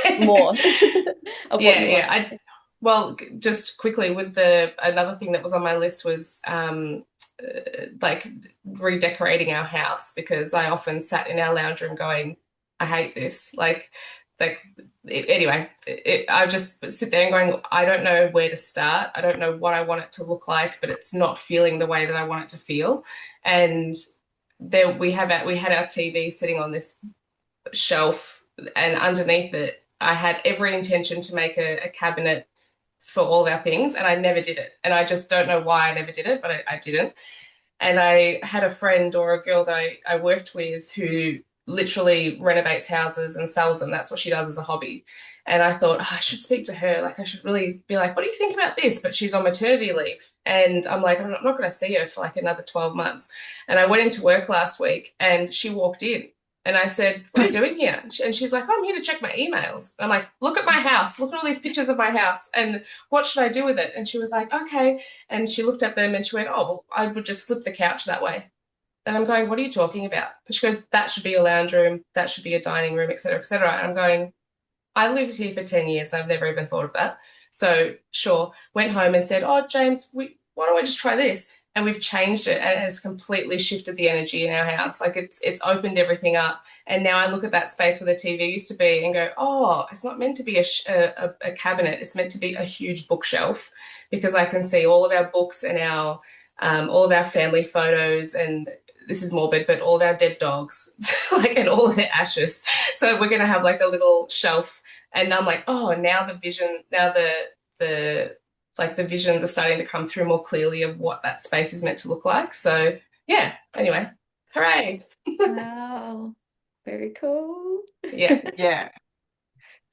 Yeah. more of what Yeah, you yeah. want. Just quickly with the another thing that was on my list was like redecorating our house because I often sat in our lounge room going, I hate this. Like anyway, I just sit there and going, I don't know where to start. I don't know what I want it to look like, but it's not feeling the way that I want it to feel. And there we had our TV sitting on this shelf, and underneath it, I had every intention to make a cabinet for all of our things, and I never did it. And I just don't know why I never did it, but I didn't. And I had a friend or a girl that I worked with who literally renovates houses and sells them. That's what she does as a hobby. And I thought, oh, I should speak to her. Like, I should really be like, what do you think about this? But she's on maternity leave. And I'm like, I'm not going to see her for like another 12 months. And I went into work last week and she walked in. And I said, what are you doing here? And she's like, I'm here to check my emails. And I'm like, look at my house. Look at all these pictures of my house. And what should I do with it? And she was like, okay. And she looked at them and she went, oh, well, I would just flip the couch that way. And I'm going, what are you talking about? And she goes, that should be a lounge room. That should be a dining room, et cetera, et cetera. And I'm going, I lived here for 10 years and I've never even thought of that. So sure, went home and said, oh, James, why don't we just try this? And we've changed it and it has completely shifted the energy in our house. Like it's opened everything up. And now I look at that space where the TV used to be and go, oh, it's not meant to be a cabinet. It's meant to be a huge bookshelf because I can see all of our books and our all of our family photos and this is morbid, but all of our dead dogs, like and all of their ashes. So we're gonna have like a little shelf and I'm like, oh, now the vision, now the like the visions are starting to come through more clearly of what that space is meant to look like. So yeah, anyway, hooray. Wow. Very cool. Yeah. Yeah.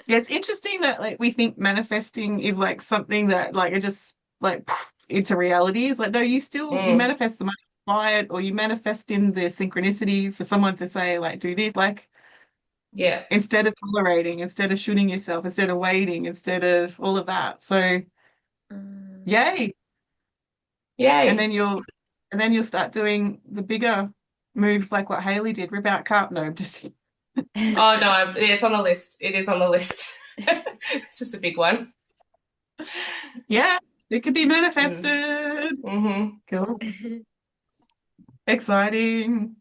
Yeah, it's interesting that like we think manifesting is like something that like it just like into reality. It's like no, you Mm, manifest the money to buy it, or you manifest in the synchronicity for someone to say like do this, like yeah. instead of tolerating, instead of shooting yourself, instead of waiting, instead of all of that. So Mm. yay. And Yay. then you'll start doing the bigger moves like what Haley did, rip out carp. No, just Oh no, yeah, it's on the list. It is on the list. It's just a big one. yeah, it could be Mm. manifested. Hmm. Cool. Exciting.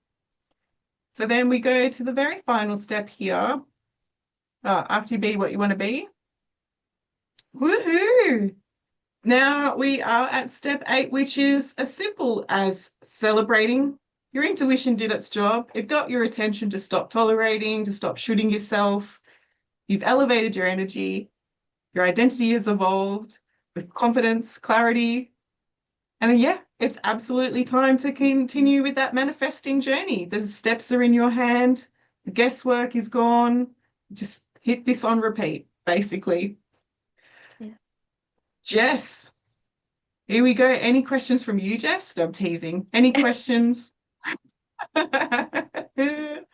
So then we go to the very final step here. After you be what you want to be. Woohoo! Now we are at step 8, which is as simple as celebrating. Your intuition did its job. It got your attention to stop tolerating, to stop shooting yourself. You've elevated your energy. Your identity has evolved with confidence, clarity. And yeah, it's absolutely time to continue with that manifesting journey. The steps are in your hand. The guesswork is gone. Just hit this on repeat, basically. Yeah. Jess, here we go. Any questions from you, Jess? No, I'm teasing. Any questions? All right,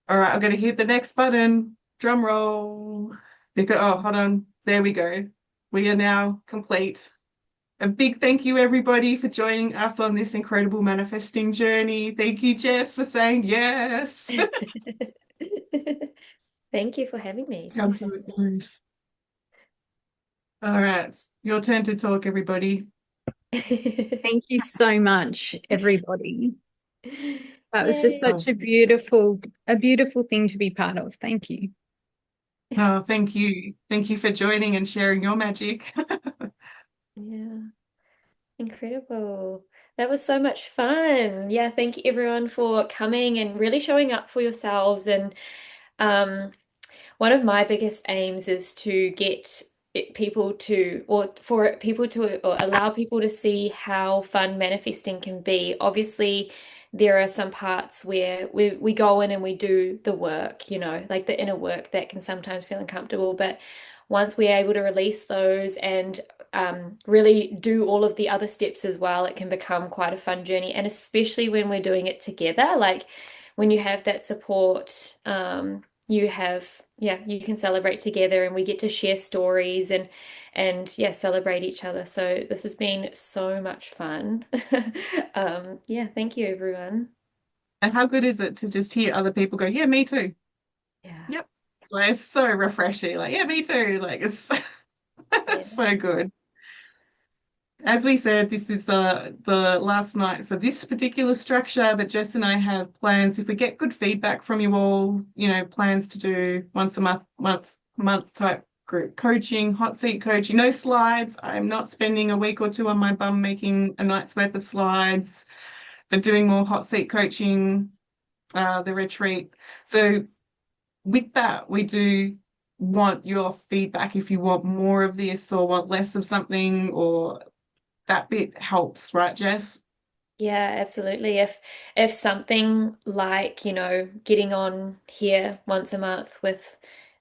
I'm going to hit the next button. Drum roll. Because, oh, hold on. There we go. We are now complete. A big thank you, everybody, for joining us on this incredible manifesting journey. Thank you, Jess, for saying yes. Thank you for having me. Absolute nice. All right, your turn to talk, everybody. Thank you so much, everybody. That was just Yay. Oh, such a beautiful thing to be part of. Thank you. oh, thank you. Thank you for joining and sharing your magic. Yeah. Incredible. That was so much fun. Yeah, thank you everyone for coming and really showing up for yourselves. And um, one of my biggest aims is to get people to, or for people to, or allow people to see how fun manifesting can be. Obviously, there are some parts where we go in and we do the work, like the inner work that can sometimes feel uncomfortable. But once we're able to release those and really do all of the other steps as well, it can become quite a fun journey. And especially when we're doing it together, like when you have that support, you can celebrate together and we get to share stories and yeah, celebrate each other. So this has been so much fun. Yeah, thank you, everyone. And how good is it to just hear other people go, yeah, me too. Yeah, Yep. Like, it's so refreshing. Like, yeah, me too. Like, it's yeah. it's so good. As we said, this is the last night for this particular structure, but Jess and I have plans. If we get good feedback from you all, plans to do once a month type group coaching, hot seat coaching, no slides. I'm not spending a week or two on my bum making a night's worth of slides, but doing more hot seat coaching, the retreat. So with that, we do want your feedback if you want more of this or want less of something, or that bit helps, right, Jess? Yeah, absolutely. If something like, getting on here once a month with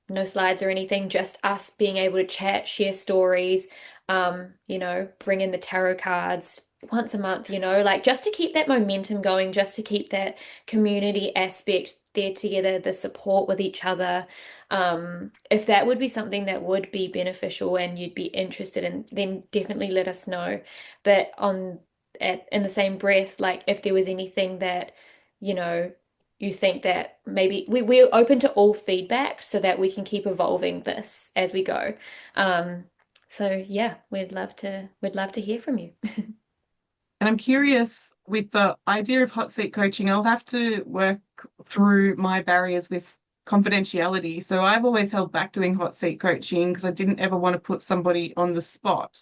no slides or anything, just us being able to chat, share stories, bring in the tarot cards once a month, like just to keep that momentum going, just to keep that community aspect there together, the support with each other. If that would be something that would be beneficial and you'd be interested in, then definitely let us know. But in the same breath, like if there was anything that, you know, you think that maybe we're open to all feedback so that we can keep evolving this as we go. Um, so yeah, we'd love to hear from you. And I'm curious with the idea of hot seat coaching, I'll have to work through my barriers with confidentiality. So I've always held back doing hot seat coaching because I didn't ever want to put somebody on the spot.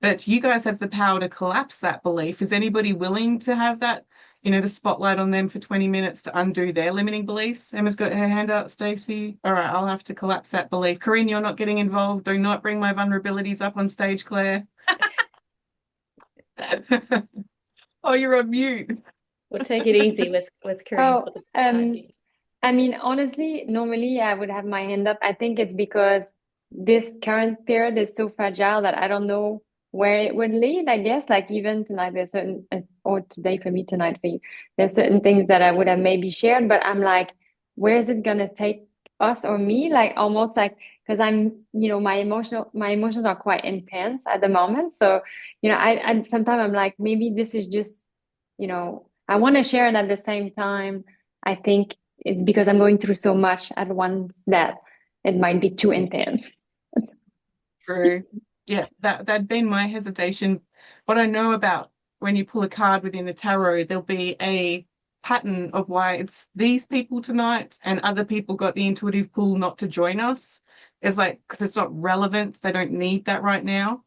But you guys have the power to collapse that belief. Is anybody willing to have that, the spotlight on them for 20 minutes to undo their limiting beliefs? Emma's got her hand up, Stacey. All right, I'll have to collapse that belief. Corinne, you're not getting involved. Do not bring my vulnerabilities up on stage, Claire. Oh, you're on mute. We'll take it easy with Corinne for Oh, the time being. I mean, honestly, normally I would have my hand up. I think it's because this current period is so fragile that I don't know where it would lead, I guess. Like even tonight, there's certain, or today for me, tonight for you, there's certain things that I would have maybe shared, but I'm like, where is it gonna take us or me? Like almost like, because my emotions are quite intense at the moment. So, I sometimes I'm like, maybe this is just, I want to share it at the same time. I think it's because I'm going through so much at once that it might be too intense. True. Yeah, that'd been my hesitation. What I know about when you pull a card within the tarot, there'll be a pattern of why it's these people tonight and other people got the intuitive pull not to join us. It's like, because it's not relevant, they don't need that right now.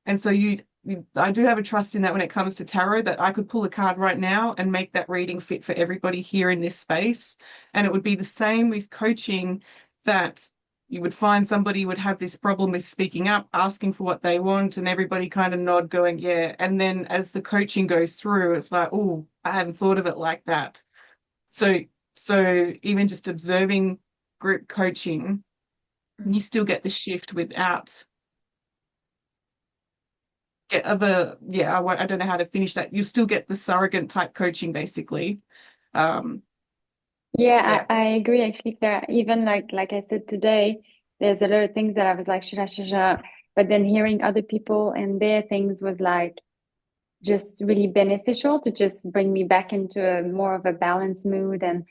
And so I do have a trust in that when it comes to tarot, that I could pull a card right now and make that reading fit for everybody here in this space. And it would be the same with coaching, that you would find somebody would have this problem with speaking up, asking for what they want, and everybody kind of nod going, yeah. And then as the coaching goes through, it's like, oh, I hadn't thought of it like that. So, so even just observing group coaching, you still get the shift without get other, yeah, I don't know how to finish that. You still get the surrogate type coaching basically. Um, Yeah, yeah, I agree actually, Claire. Even like I said today, there's a lot of things that I was like, should I? But then hearing other people and their things was like just really beneficial to just bring me back into a more of a balanced mood and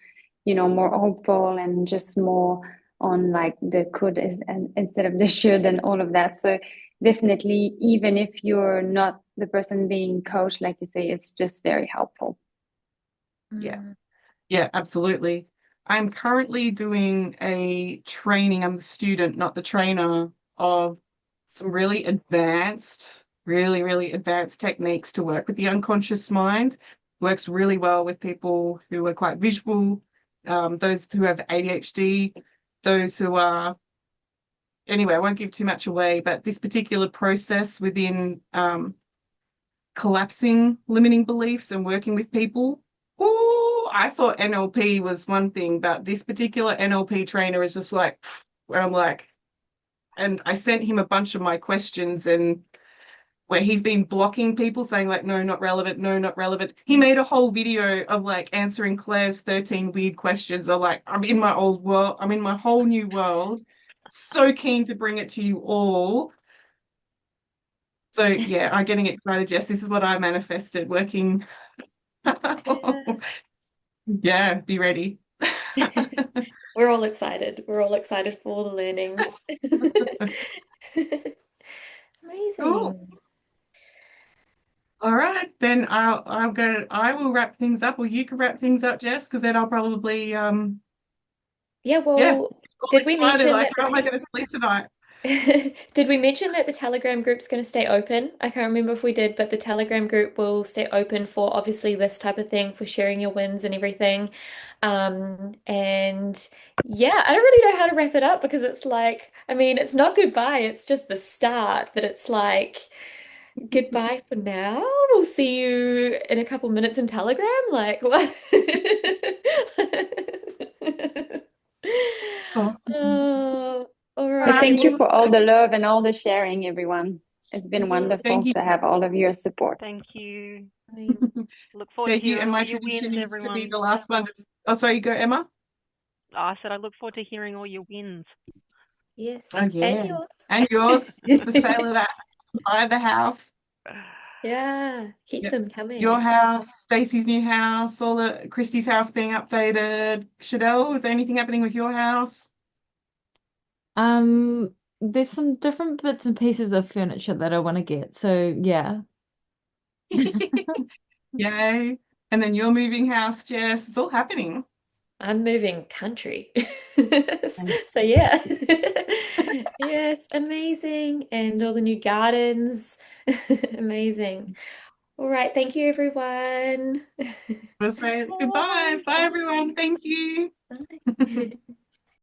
more hopeful and just more on like the could and instead of the should and all of that. So definitely, even if you're not the person being coached, like you say, it's just very helpful. yeah, Mm. yeah, absolutely. I'm currently doing a training. I'm the student, not the trainer, of some really advanced, really advanced techniques to work with the unconscious mind. Works really well with people who are quite visual, those who have ADHD, those who are, anyway, I won't give too much away, but this particular process within collapsing limiting beliefs and working with people. Oh, I thought NLP was one thing, but this particular NLP trainer is just like, and I'm like, and I sent him a bunch of my questions and where he's been blocking people saying like, no, not relevant, no, not relevant. He made a whole video of like answering Claire's 13 weird questions. I'm like, I'm in my old world. I'm in my whole new world. So keen to bring it to you all. So yeah, I'm getting excited, Jess. This is what I manifested working. Yeah. Yeah, be ready. We're all excited. We're all excited for all the learnings. Cool. Amazing. All right, then I'll go. I will wrap things up, or you can wrap things up, Jess, because then I'll probably Yeah, yeah, well, all did we excited. mention Like, that how am I going to sleep tonight? did we mention that the Telegram group's going to stay open? I can't remember if we did, but the Telegram group will stay open for obviously this type of thing, for sharing your wins and everything. And yeah, I don't really know how to wrap it up because it's like, I mean, it's not goodbye, it's just the start, but it's like goodbye for now. We'll see you in a couple minutes in Telegram. Like what? Awesome. Oh, all All But right, thank right. you well, for all the love and all the sharing, everyone. It's been thank wonderful you, to have all of your support. Thank you. Fine. Look forward to thank you. hearing And all my your tradition wins, is to be everyone. the last one. Oh, sorry, you go, Emma. I said I look forward to hearing all your wins. Yes. Oh And yeah, yours. and yours, the sale of that, buy the house. Yeah. Keep Yeah. them Your coming. house, Stacey's new house, all the Christy's house being updated. Chanel, is there anything happening with your house? There's some different bits and pieces of furniture that I want to get. So yeah. Yay. And then you're moving house, Jess. It's all happening. I'm moving country. So yeah. Yes, amazing. And all the new gardens. Amazing. All right. Thank you, everyone. We'll say goodbye. Bye. Bye, everyone. Thank you. Bye.